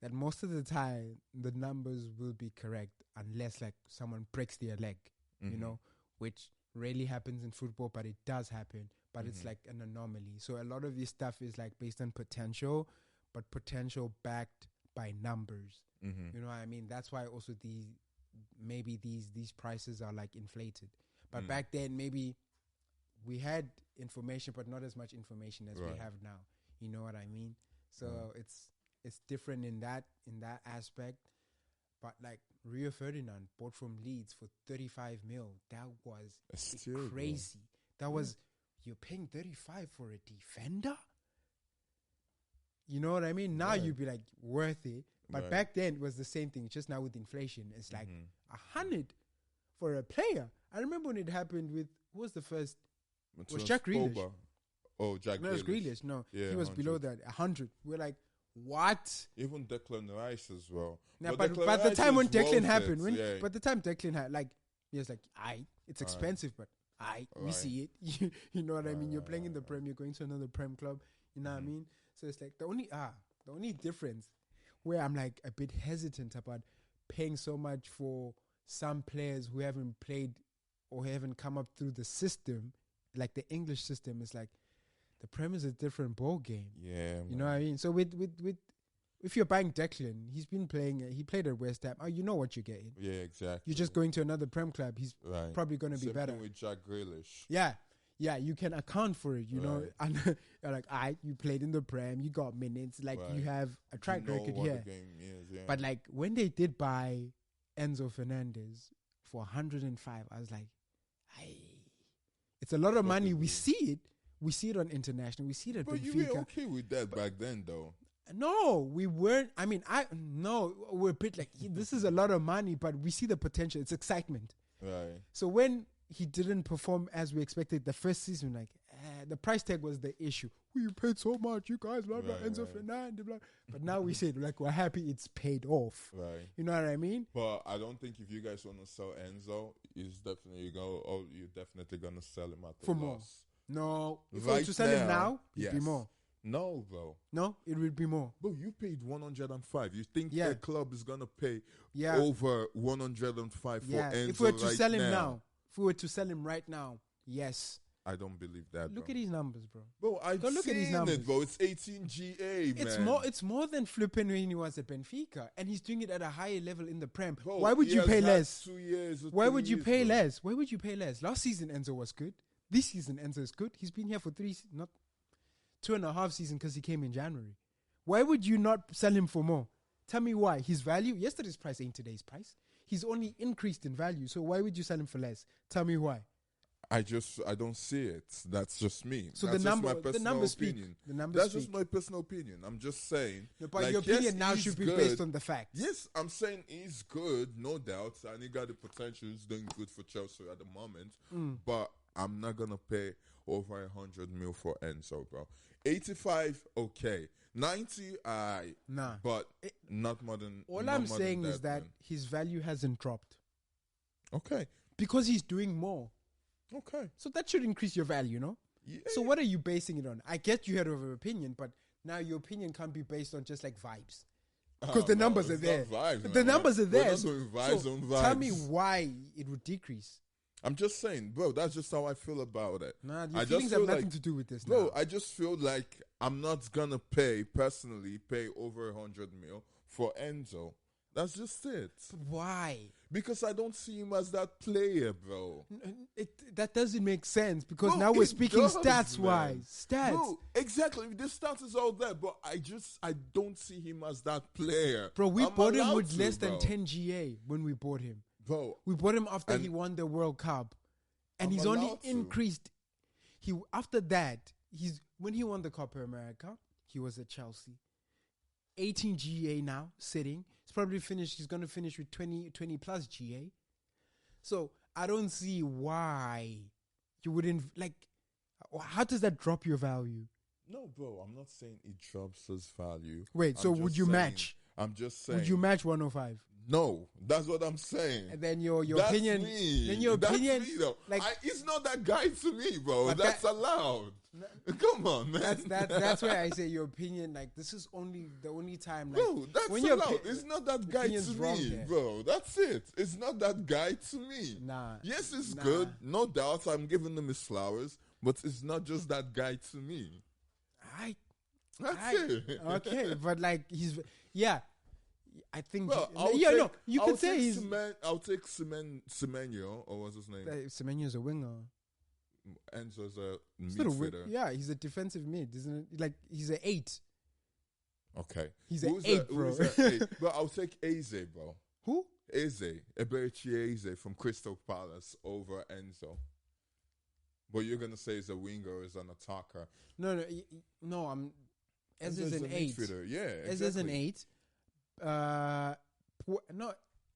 that most of the time the numbers will be correct unless like someone breaks their leg. You know, which rarely happens in football, but it does happen. But it's like an anomaly. So a lot of this stuff is like based on potential, but potential backed by numbers. You know what I mean? That's why also these prices are like inflated. But back then, maybe we had information, but not as much information as we have now. You know what I mean? So it's different in that aspect. But like Rio Ferdinand bought from Leeds for 35 mil. That was crazy. That was, you're paying 35 for a defender? You know what I mean? Now you'd be like, worth it. But back then it was the same thing. Just now with inflation, it's like 100 for a player. I remember when it happened with, who was the first? Was Jack Grealish? Oh, Jack Grealish. No, it was Grealish. No, he was 100. Below that, 100. We're like, what? Even Declan Rice as well. Yeah, but the time when Declan happened, but the time Declan had, like, he was like, it's expensive, but we see it. You know what I mean? You're playing in the Prem, you're going to another Prem club. You know what I mean? So it's like the only difference where I'm like a bit hesitant about paying so much for some players who haven't played or haven't come up through the system, like the English system, is like the Prem is a different ball game. Yeah, you know what I mean? So with if you're buying Declan, he's been playing. He played at West Ham. Oh, you know what you're getting. Yeah, exactly. You're just going to another Prem club. He's probably going to be better. With Jack Grealish. Yeah, you can account for it. You know, and you're like, you played in the Prem. You got minutes. Like you have a track record here. The game is, yeah. But like when they did buy Enzo Fernandez for 105, I was like, it's a lot of money. We see it. We see it on international. We see it at Benfica. But you were okay with that back then, though. No, we weren't. I mean, we're a bit like, this is a lot of money, but we see the potential. It's excitement. Right. So when he didn't perform as we expected the first season, like, the price tag was the issue. We paid so much, you guys, blah, blah, Enzo Fernandez, blah. But now we said, like, we're happy it's paid off. Right. You know what I mean? But I don't think if you guys want to sell Enzo, you're definitely going to sell him at a loss. More. No. If right we were to sell him now, it'd be more. No, bro. No, it would be more. Bro, you paid 105. You think the club is going to pay over 105 for Enzo if we were to right sell him now? If we were to sell him right now, yes. I don't believe that, Look at his numbers, bro. Bro, I've seen it, bro. It's 18 GA, man. It's more than flipping when he was at Benfica. And he's doing it at a higher level in the Prem. Bro, why would you pay less? 2 years or Why would you pay bro? less? Why would you pay less? Last season, Enzo was good. This season, Enzo is good. He's been here for 2.5 seasons because he came in January. Why would you not sell him for more? Tell me why. His value, yesterday's price ain't today's price. He's only increased in value. So why would you sell him for less? Tell me why. I don't see it. That's just me. So that's the numbers speak. The numbers That's speak. just my personal opinion. I'm just saying. No, but your opinion now should be based on the facts. Yes, I'm saying he's good, no doubt, and he got the potential. He's doing good for Chelsea at the moment. But I'm not gonna pay over 100 mil for Enzo, bro. 85, okay. 90, nah. But not more than. All I'm saying is that his value hasn't dropped. Okay. Because he's doing more. Okay. So that should increase your value, no? Yeah. So what are you basing it on? I get you had an opinion, but now your opinion can't be based on just like vibes. Because the numbers are there. The numbers are there. We're not doing vibes on vibes. Tell me why it would decrease. I'm just saying, bro, that's just how I feel about it. Nah, your feelings have nothing to do with this, bro, now. I just feel like I'm not going to personally pay over 100 mil for Enzo. That's just it. But why? Because I don't see him as that player, bro. That doesn't make sense because now we're speaking stats-wise. Stats. Bro, exactly. The stats is all there, but I don't see him as that player. Bro, we bought him with less than 10 GA when we bought him. Bro. We bought him after he won the World Cup. And he's only increased. After that, when he won the Copa America, he was at Chelsea. 18 GA now, sitting. He's going to finish with 20 plus GA. So I don't see why you wouldn't, like, how does that drop your value? No, bro, I'm not saying it drops his value. Wait, so would you match? I'm just saying. Would you match 105? No, that's what I'm saying. And then your that's opinion. Me. Then your that's opinion. Me, though. Like, he's not that guy to me, bro. That's allowed. Come on, man. That's why I say your opinion. Like, this is the only time. Like, bro, that's allowed. It's not that guy to me, bro. That's it. It's not that guy to me. Nah. Yes, it's good. No doubt. I'm giving him his flowers, but it's not just that guy to me. That's it. Okay, but like I think. Well, you could say he's. I'll take Semenyo, or what's his name? Semenyo's a winger. Enzo's a midfielder. He's a defensive mid, isn't it? Like he's an 8. Okay, he's an 8, bro. But I'll take Eze, bro. Who? Eze, Eberechi Eze from Crystal Palace over Enzo. But you're gonna say he's a winger or is an attacker? No. Eze's an 8. Yeah, exactly. Eze's an 8. No,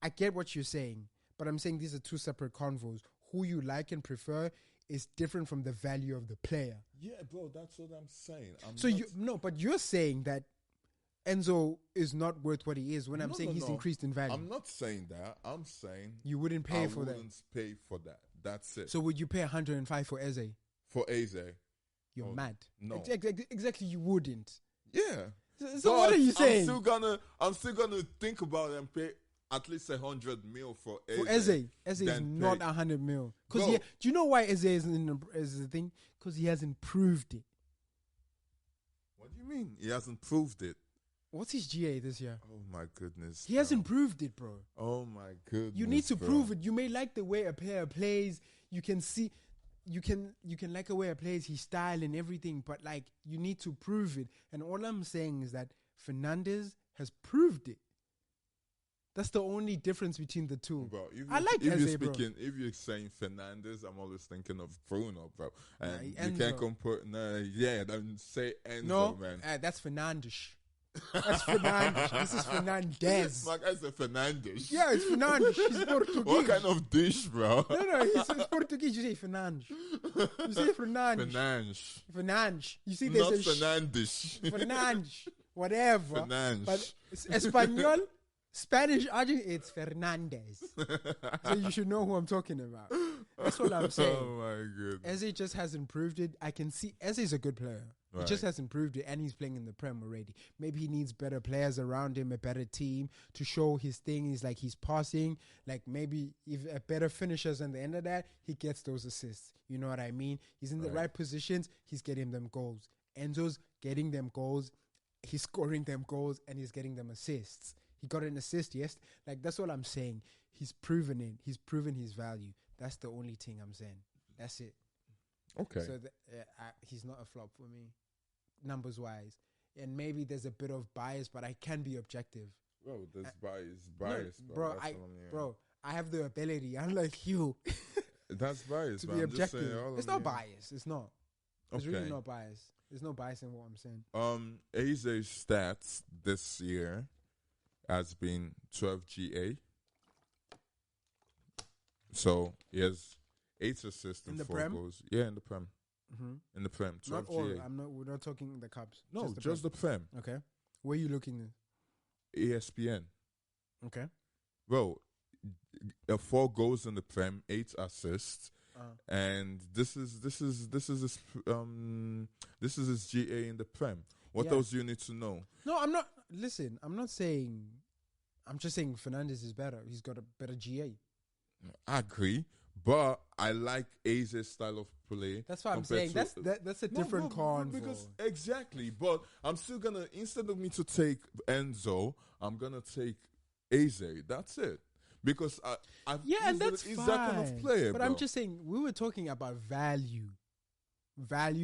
I get what you're saying, but I'm saying these are two separate convos. Who you like and prefer is different from the value of the player. Yeah, bro, that's what I'm saying. But you're saying that Enzo is not worth what he is when I'm saying he's increased in value. I'm not saying that. I'm saying you wouldn't pay for that. I wouldn't pay for that. That's it. So would you pay 105 for Eze? For Eze? You're mad. No. Exactly, you wouldn't. Yeah. So what are you saying? I'm still gonna think about it and pay at least 100 mil for Eze. For Eze is not 100 mil. Because do you know why Eze is the thing? Because he hasn't proved it. What do you mean? He hasn't proved it. What's his GA this year? Oh my goodness. He hasn't proved it, bro. Oh my goodness. You need to prove it. You may like the way a player plays. You can see, you can like the way a plays, his style and everything. But like, you need to prove it. And all I'm saying is that Fernandes has proved it. That's the only difference between the two. Bro, if you're saying Fernandes, I'm always thinking of Bruno, bro. And you can't compare. Don't say Enzo, man. That's Fernandes. That's Fernandes. This is Fernandes. My guy's a Fernandes. Yeah, it's Fernandes. He's Portuguese. What kind of dish, bro? No, he's Portuguese. You say Fernandes. You say Fernandes. Fernandes. You see, there's not Fernandes. Fernandes. Whatever. Fernandes. But Espanol, Spanish, Argentine, it's Fernandes. So you should know who I'm talking about. That's what I'm saying. Oh my goodness. Eze just hasn't proved it. I can see Eze is a good player. Right. He just hasn't proved it, and he's playing in the Prem already. Maybe he needs better players around him, a better team to show his thing. He's passing. Like maybe if a better finishers on the end of that, he gets those assists. You know what I mean? He's in the right positions. He's getting them goals. Enzo's getting them goals. He's scoring them goals, and he's getting them assists. He got an assist, yes. Like, that's what I'm saying. He's proven it. He's proven his value. That's the only thing I'm saying. That's it. Okay. So he's not a flop for me, numbers wise. And maybe there's a bit of bias, but I can be objective. Bro, there's bias, bro. Bro, I have the ability, unlike you. That's bias, to be objective. It's not bias. It's not. It's okay. really not bias. There's no bias in what I'm saying. Aze's stats this year has been 12 GA. So he has 8 assists and 4 goals. Yeah, in the Prem. Mm-hmm. In the Prem, 12 not all. GA. We're not talking the Cups. No, just the Prem. Okay. Where are you looking at? ESPN. Okay. Bro, 4 goals in the Prem, 8 assists. And this is his GA in the Prem. What else do you need to know? No, I'm not. Listen, I'm not saying. I'm just saying Fernandes is better. He's got a better GA. I agree, but I like Aze's style of play. That's what I'm saying. That's a different convo. Because exactly, but I'm still gonna, instead of me to take Enzo, I'm gonna take Aze. That's it. Because and that's he's fine. That kind of player. But bro. I'm just saying, we were talking about value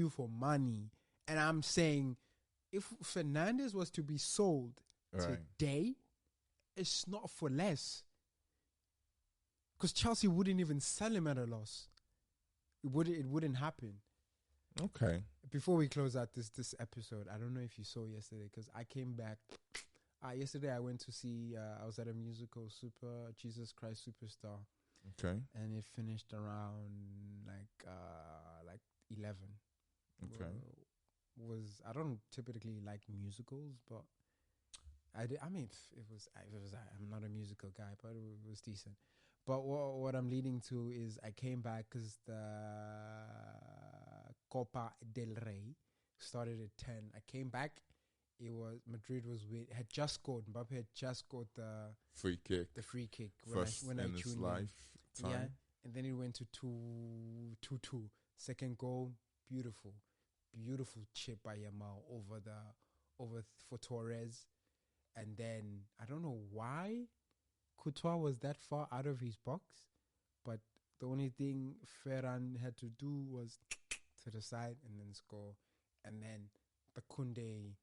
for money, and I'm saying if Fernandes was to be sold today, it's not for less. Because Chelsea wouldn't even sell him at a loss. It wouldn't happen. Okay. Before we close out this episode, I don't know if you saw yesterday, because I came back. Yesterday I went to see, I was at a musical, Jesus Christ Superstar. Okay. And it finished around like 11. Okay. I don't typically like musicals, but it was I'm not a musical guy, but it was decent. But what I'm leading to is I came back because the Copa del Rey started at 10. I came back. Madrid had just scored. Mbappe had just scored the free kick. The free kick when in his life. Yeah, and then it went to 2-2. Second goal, beautiful chip by Yamal over for Torres, and then I don't know why Courtois was that far out of his box, but the only thing Ferran had to do was to the side and then score, and then the Kunde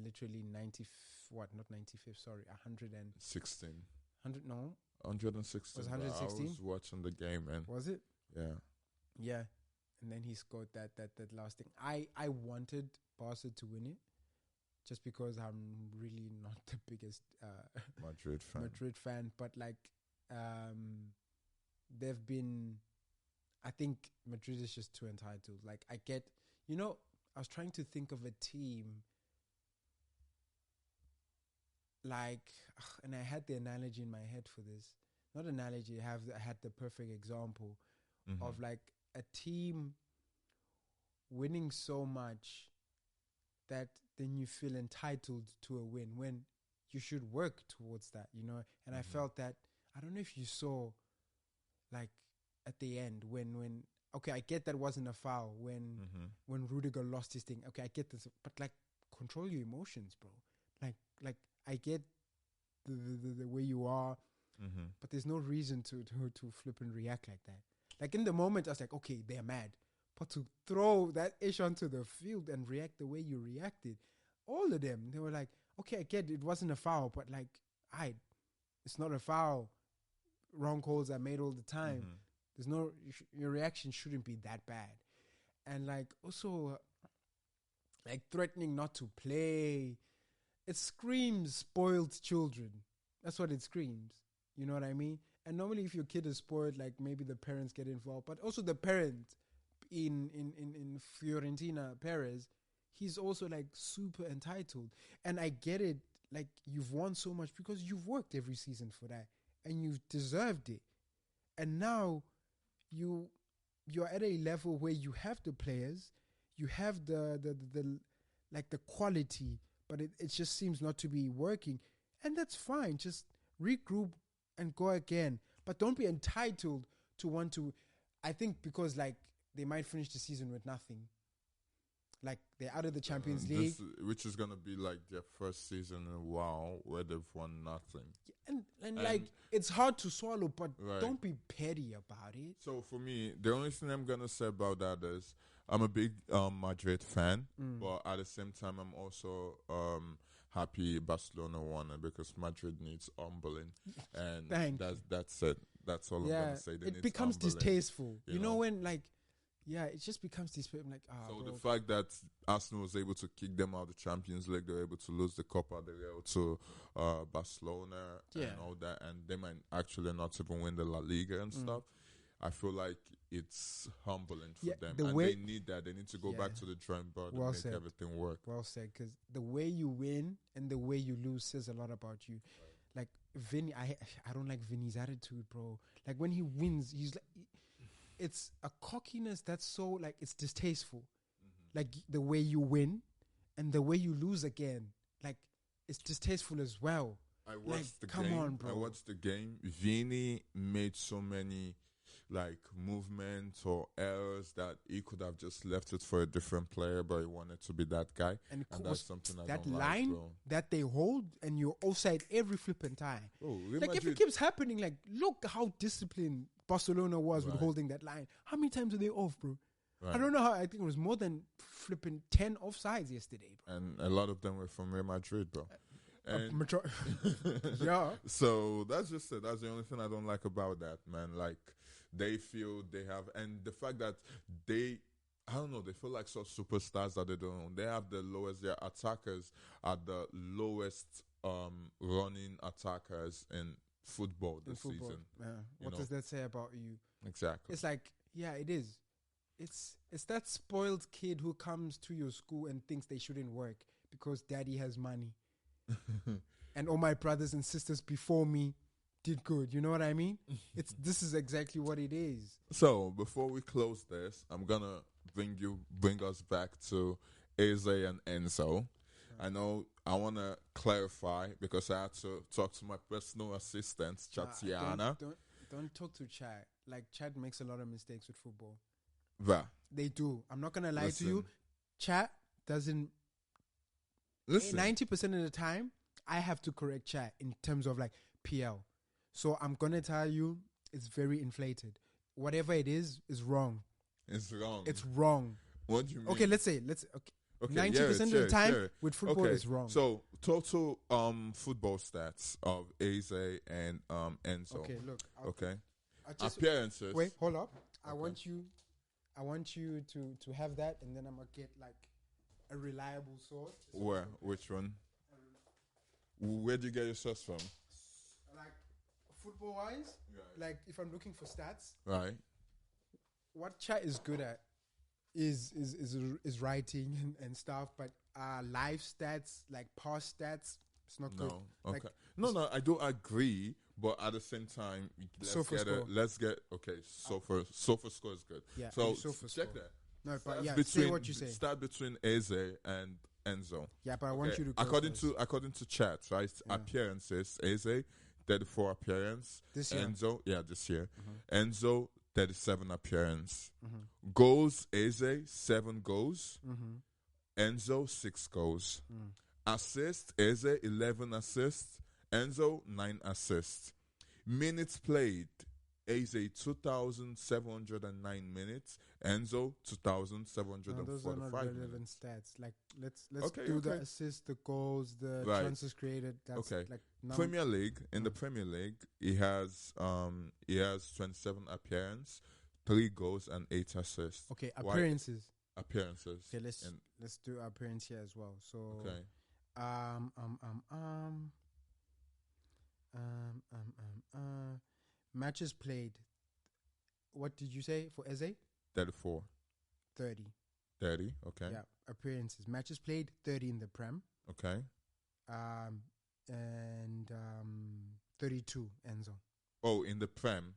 literally 116. 100 no. 116. Was 116? I was watching the game, man. Was it? Yeah. Yeah. And then he scored that last thing. I wanted Barca to win it just because I'm really not the biggest Madrid fan. But like they've been, I think Madrid is just too entitled. Like I was trying to think of a team like, and I had the analogy in my head for this. Not analogy, I had the perfect example of like a team winning so much that then you feel entitled to a win when you should work towards that, you know? And I felt that, I don't know if you saw like at the end when okay, I get that wasn't a foul when Rudiger lost his thing. Okay, I get this, but like control your emotions, bro. Like I get the way you are, but there's no reason to flip and react like that. Like in the moment, I was like, okay, they're mad, but to throw that ish onto the field and react the way you reacted, all of them, they were like, okay, I get it wasn't a foul, but like, it's not a foul. Wrong calls are made all the time. There's no your reaction shouldn't be that bad, and like also, like threatening not to play. It screams spoiled children. That's what it screams. You know what I mean? And normally if your kid is spoiled, like maybe the parents get involved. But also the parent in Fiorentina, Perez, he's also like super entitled. And I get it, like you've won so much because you've worked every season for that. And you've deserved it. And now you're at a level where you have the players, you have the like the quality, but it just seems not to be working. And that's fine. Just regroup and go again. But don't be entitled to want to. I think because like they might finish the season with nothing. Like they're out of the Champions League. Which is going to be like their first season in a while where they've won nothing. And like it's hard to swallow, but don't be petty about it. So for me, the only thing I'm going to say about that is I'm a big Madrid fan, but at the same time, I'm also happy Barcelona won it because Madrid needs humbling, and that's it. That's all I'm gonna say. It becomes humbling, distasteful. You know when like, it just becomes distasteful. Like, so the fact that Arsenal was able to kick them out of the Champions League, they were able to lose the Copa del Rey to Barcelona and all that, and they might actually not even win the La Liga and stuff. I feel like it's humbling for them. And they need that. They need to go back to the drawing board and make everything work. Well said, because the way you win and the way you lose says a lot about you. Right. Like, Vinny, I don't like Vinny's attitude, bro. Like, when he wins, he's like... It's a cockiness that's so, like, it's distasteful. Like, the way you win and the way you lose again. Like, it's distasteful as well. I watched the game. Come on, bro. I watched the game. Vinny made so many... like movements or errors that he could have just left it for a different player, but he wanted to be that guy, and that's something I don't like. That line that they hold, and you're offside every flipping time. Like if it keeps happening, like look how disciplined Barcelona was with holding that line. How many times are they off, bro? Right. I don't know how. I think it was more than flipping 10 offsides yesterday, bro. And a lot of them were from Real Madrid, bro. Yeah. So that's just it. That's the only thing I don't like about that, man. Like. They feel they have, and the fact that they feel like such superstars that they don't. They have the lowest. Their attackers are the lowest running attackers in football this season. Yeah. What does that say about you? Exactly. It's like, it is. It's that spoiled kid who comes to your school and thinks they shouldn't work because daddy has money, and all my brothers and sisters before me did good. You know what I mean? This is exactly what it is. So before we close this, I'm gonna bring us back to Eze and Enzo. I know I wanna clarify because I had to talk to my personal assistant, Chatiana. Don't talk to Chad. Like Chad makes a lot of mistakes with football. Yeah. They do. I'm not gonna lie to you. Chad doesn't. 90% of the time, I have to correct Chad in terms of like PL. So I'm going to tell you, it's very inflated. Whatever it is wrong. It's wrong. It's wrong. What do you mean? Okay, let's say. Okay, 90% of the time with football is wrong. So total football stats of Eze and Enzo. Okay, look. Appearances. Wait, hold up. Okay. I want you to have that, and then I'm going to get like a reliable source. Where? Which one? Where'd you get your source from? Like football wise, like if I'm looking for stats, right? What Chat is good at is writing and stuff, but live stats like pass stats, it's not good. Okay. No, I do agree, but at the same time, Sofa score is good. Yeah, so check that. No, but say what you say. Start between Eze and Enzo. Yeah, but I want you to go according to chat, right? Yeah. Appearances, Eze 34 appearance. This year. Enzo, this year. Mm-hmm. Enzo 37 appearance. Mm-hmm. Goals, Eze 7 goals. Mm-hmm. Enzo 6 goals. Assists, Eze, 11 assists. Enzo, 9 assists. Minutes played, Eze, 2,709 minutes. Enzo, 2,745 those are not relevant minutes. stats. Like, let's do the assists, the goals, the chances created. That's like Premier League. In the Premier League, he has 27 appearances, 3 goals and 8 assists. Okay, appearances. Appearances. Okay, let's do appearance here as well. So okay. Matches played. What did you say for Eze? 34. 30. 30, okay. Yeah, appearances. Matches played, 30 in the Prem. Okay. And 32, Enzo. Oh, in the Prem?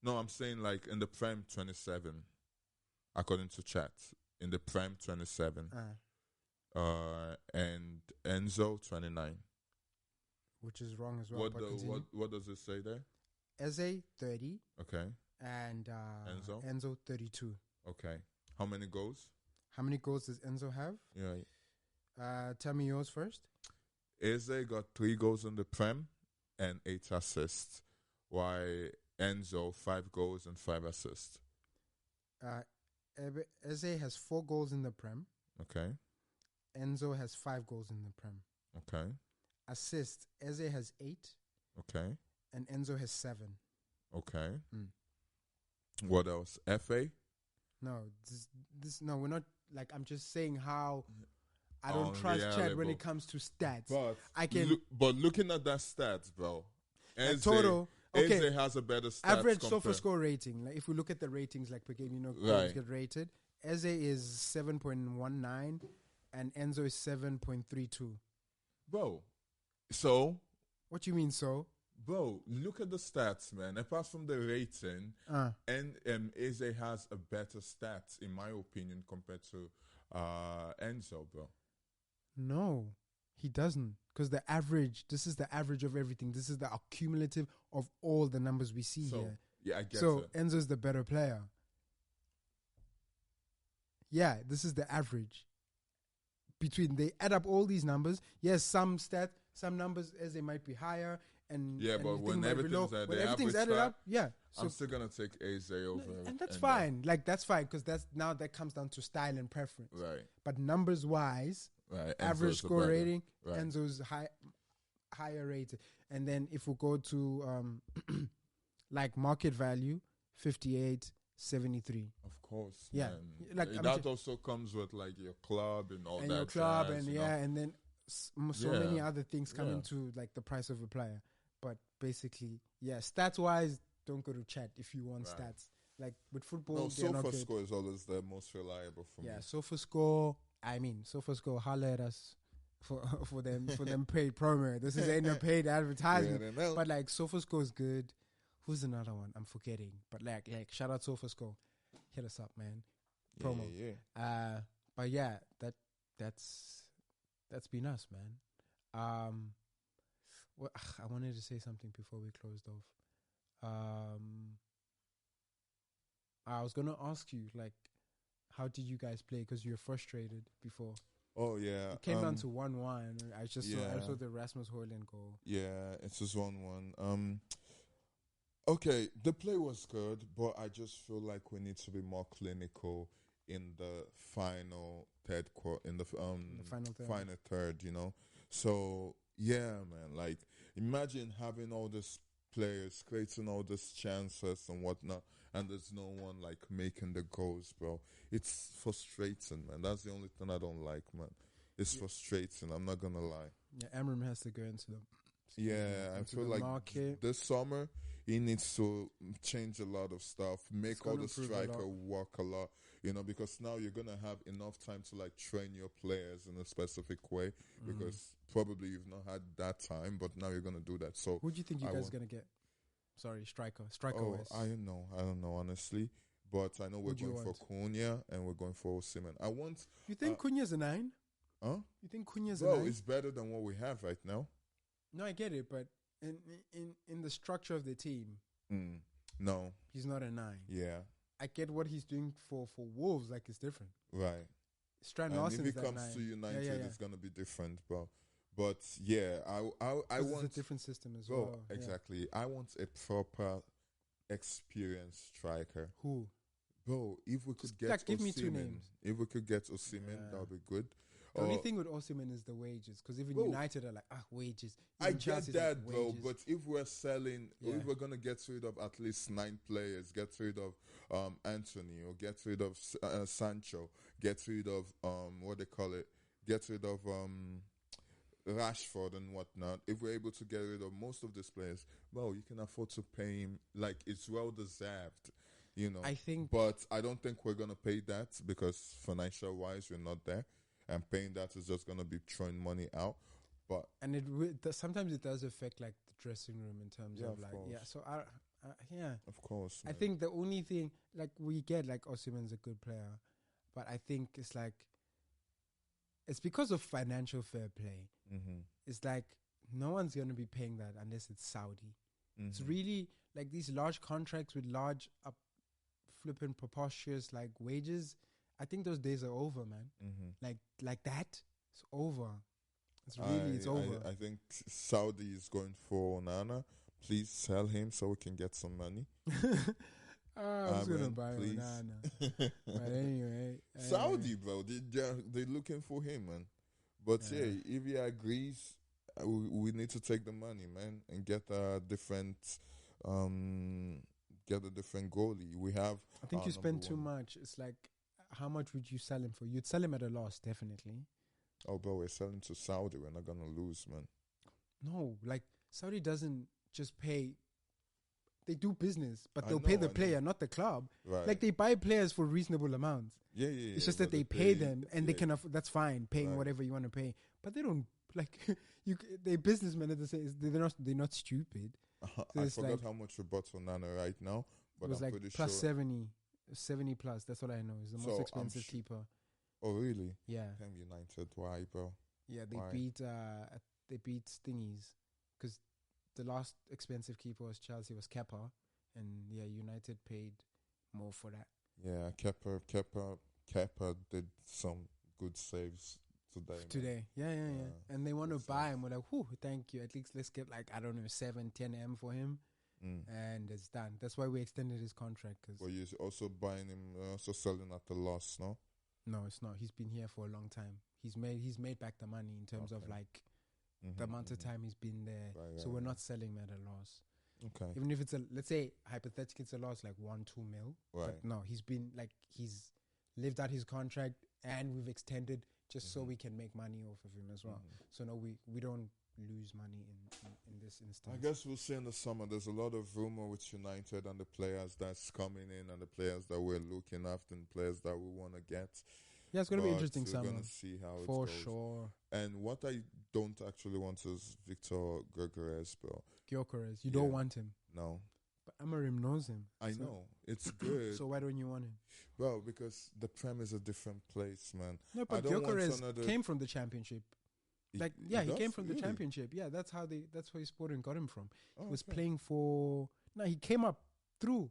No, I'm saying like in the Prem, 27. According to chat. In the Prem, 27. And Enzo, 29. Which is wrong as well. What does it say there? Eze, 30. Okay. And Enzo, 32. Okay. How many goals? How many goals does Enzo have? Yeah. Tell me yours first. Eze got 3 goals in the Prem and 8 assists, while Enzo 5 goals and 5 assists. Eze has 4 goals in the Prem. Okay. Enzo has 5 goals in the Prem. Okay. Assists, Eze has 8. Okay. And Enzo has 7. Okay. What else? FA? No, no, we're not, like, I'm just saying how I don't trust Chad when it comes to stats. But looking at that stats, bro. Total. Okay. Eze has a better stats. Average SofaScore rating. Like, if we look at the ratings, like per game, goals get rated. Eze is 7.19 and Enzo is 7.32. Bro, so? What do you mean, so? Bro, look at the stats, man. Apart from the rating, Eze has a better stats, in my opinion, compared to Enzo, bro. No, he doesn't. Because this is the average of everything. This is the accumulative of all the numbers we see here. Yeah, I get it. So Enzo's the better player. Yeah, this is the average. They add up all these numbers. Yes, some numbers as they might be higher. But when everything's added up, yeah. So I'm still gonna take Eze over. And that's fine. Like, that's fine, because that comes down to style and preference. Right. But numbers wise, average score rating, Enzo's higher rated. And then if we go to like market value, 58.73. Of course, yeah. Man. Like that also comes with like your club and all and that. Your club jazz, and then so many other things come into like the price of a player. But basically, stats wise, don't go to chat if you want stats. Like with football, SofaScore is always the most reliable for me. Yeah, SofaScore, holler at us for them paid promo. This is ain't no paid advertisement. But like SofaScore is good. Who's another one? I'm forgetting. But like shout out SofaScore. Hit us up, man. Promo. Yeah. But yeah, that's been us, man. Well, I wanted to say something before we closed off. I was gonna ask you, like, how did you guys play? Because you were frustrated before. Oh yeah, it came down to 1-1. I saw the Rasmus Højlund goal. Yeah, it's just 1-1. Okay, the play was good, but I just feel like we need to be more clinical in the final third quarter, in the final third, So yeah, man, like imagine having all these players creating all these chances and whatnot, and there's no one like making the goals, bro. It's frustrating, man. That's the only thing I don't like, man. It's frustrating. I'm not gonna lie. Yeah, Amram has to go into them. I feel like this summer he needs to change a lot of stuff, make all the striker work a lot, because now you're gonna have enough time to like train your players in a specific way, because probably you've not had that time, but now you're gonna do that. So who do you think you guys are gonna get? Sorry, striker. I don't know honestly, but I know we're going for Cunha and we're going for Osimhen. You think Cunha's a 9? Huh? You think Cunha's a 9? Well, it's better than what we have right now. No, I get it, but in the structure of the team, no, he's not a 9. Yeah, I get what he's doing for Wolves, like it's different. Right. Strand And Larsen's if he that comes 9. to United, yeah. it's gonna be different, bro. But yeah, I want it's a different system as bro, well. exactly. I want a proper experienced striker. Who? Bro, if we could get like, give me 2 Osimhen, names. if we could get Osimhen, that would be good. The only thing with Osimhen is the wages, because even United are like, wages. I Even get Chelsea's that, like, bro. wages. But if we're selling, Yeah. if we're gonna get rid of at least 9 players, get rid of Anthony, or get rid of Sancho, get rid of what they call it, get rid of Rashford and whatnot. If we're able to get rid of most of these players, well, you can afford to pay him. Like, it's well deserved, you know. I think, but I don't think we're gonna pay that, because financial wise, we're not there, and paying that is just gonna be throwing money out. But and sometimes it does affect like the dressing room in terms of like, course. So Of course, I man. think the only thing, like, we get like Osimhen's a good player, but I think it's like, it's because of financial fair play. Mm-hmm. It's like no one's gonna be paying that unless it's Saudi. Mm-hmm. It's really like these large contracts with large flipping preposterous like wages. I think those days are over, man. Mm-hmm. Like that, it's over. It's over. I think Saudi is going for Onana. Please sell him so we can get some money. I was gonna buy please. Onana. But anyway, Saudi, bro, they're looking for him, man. But if he agrees, we need to take the money, man, and get a different goalie. We have. I think you spend too much. It's like, how much would you sell him for? You'd sell him at a loss, definitely. Oh, bro, we're selling to Saudi. We're not gonna lose, man. No, like, Saudi doesn't just pay. They do business, but they'll pay the player, not the club. Right. Like, they buy players for reasonable amounts. Yeah. It's just that they pay them, and they can that's fine, paying whatever you want to pay. But they don't, like, they businessmen at the same. They're not stupid. So I forgot how much we bought for Nana right now, but it was I'm like pretty plus sure 70 plus. That's what I know. Is the most expensive keeper. Oh, really? Yeah. Damn United, why, bro? Yeah, they beat Stingies, because the last expensive keeper was Chelsea, was Kepa, and United paid more for that. Yeah, Kepa did some good saves today. Yeah. And they want to buy him. We're like, whew, thank you. At least let's get like, I don't know, 7-10 M for him. And it's done. That's why we extended his contract. Well, you're also buying him, also selling at a loss, no? No, it's not. He's been here for a long time. He's made back the money in terms of like the amount of time he's been there. So we're not selling him at a loss. Okay. Even if it's let's say hypothetically it's a loss like 1-2 mil. Right. But no, he's lived out his contract, and we've extended just so we can make money off of him as well. So no, we don't lose money in this instance. I guess we'll see in the summer. There's a lot of rumor with United and the players that's coming in, and the players that we're looking after, and players that we want to get. Yeah, it's going to be interesting summer. We're going to see how it for goes. sure. And what I don't actually want is Victor Gyökeres, bro. Gyökeres, you don't want him. No. But Amorim knows him. I know. It's good. So why don't you want him? Well, because the Prem is a different place, man. No, but Gyökeres came from the Championship. He came from the Championship. Yeah, that's where Sporting got him from. He was playing for... No, he came up through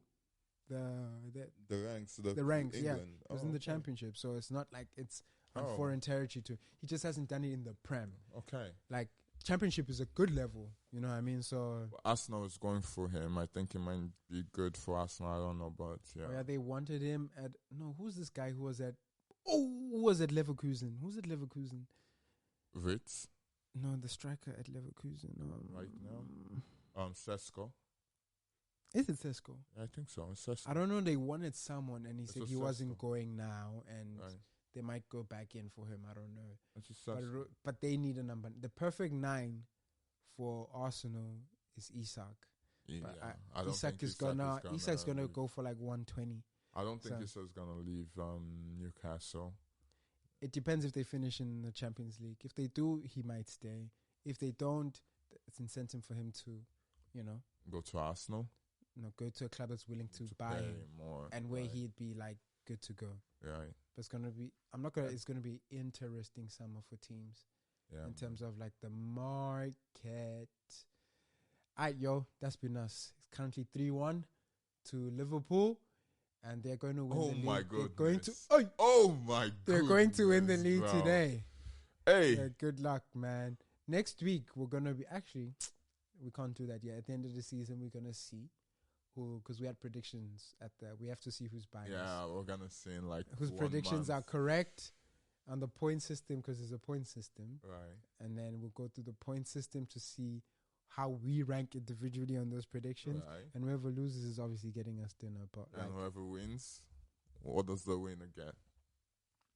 the ranks. The ranks, England. It was in the Championship. So it's not like it's on foreign territory too. He just hasn't done it in the Prem. Okay. Like, Championship is a good level. You know what I mean? So Arsenal is going for him. I think it might be good for Arsenal. I don't know, but yeah. They wanted him at... No, who's this guy who was at... who was at Leverkusen? Who's at Leverkusen? Ritz? No, the striker at Leverkusen. Right now? Sesko? Is it Sesko? I think so. Sesko. I don't know. They wanted someone, and he said he wasn't going now, and they might go back in for him. I don't know. But they need a number. The perfect 9 for Arsenal is Isak. Yeah, but Isak's gonna go for like 120. I don't think Isak's gonna leave Newcastle. It depends if they finish in the Champions League. If they do, he might stay. If they don't, it's incentive for him to, go to Arsenal. No, go to a club that's willing to buy him more, and where he'd be like good to go. Right. But it's gonna be. It's gonna be interesting summer for teams. Yeah. In terms of like the market. Alright, that's been us. It's currently 3-1 to Liverpool. and they're going to win Oh the league. my goodness. They're going to, oh my goodness. they're going to win the league bro. today. Hey. Yeah, good luck, man. Next week, we're going to be... Actually, we can't do that yet. At the end of the season, we're going to see who... Because we had predictions at the... We have to see who's buying us. Yeah, we're going to see in like whose 1 predictions month. are correct on the point system, because it's a point system. Right. And then we'll go through the point system to see how we rank individually on those predictions. Right. And whoever loses is obviously getting us dinner. But And whoever wins, what does the winner get?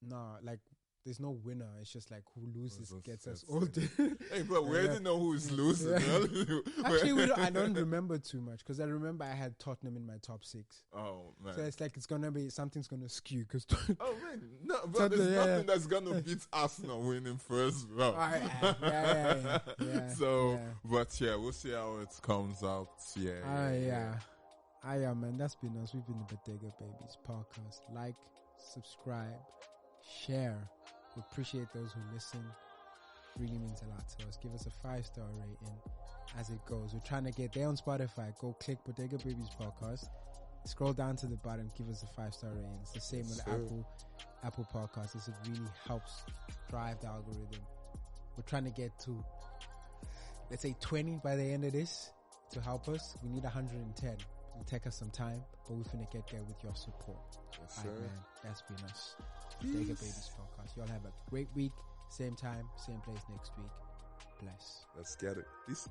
no, like there's no winner. It's just like who loses gets us That's all it. dinner. Hey, but we already know who's losing. Yeah. Actually, I don't remember too much, because I remember I had Tottenham in my top 6. Oh, man. So it's like it's gonna be something's gonna skew, because Oh, man. No, but there's nothing that's going to beat Arsenal winning first round. But yeah, we'll see how it comes out. Yeah. Man, that's been us. We've been the Bodega Babies Podcast. Like, subscribe, share. We appreciate those who listen. Really means a lot to us. Give us a 5-star rating as it goes. We're trying to get there on Spotify. Go click Bodega Babies Podcast. Scroll down to the bottom. Give us a 5-star rating. It's the same with Apple Podcasts. This really helps drive the algorithm. We're trying to get to, let's say, 20 by the end of this to help us. We need 110. It'll take us some time, but we're finna get there with your support. Yes, All sir. right, man. That's been us. Bodega Babies Podcast. Y'all have a great week. Same time, same place next week. Bless. Let's get it. Peace.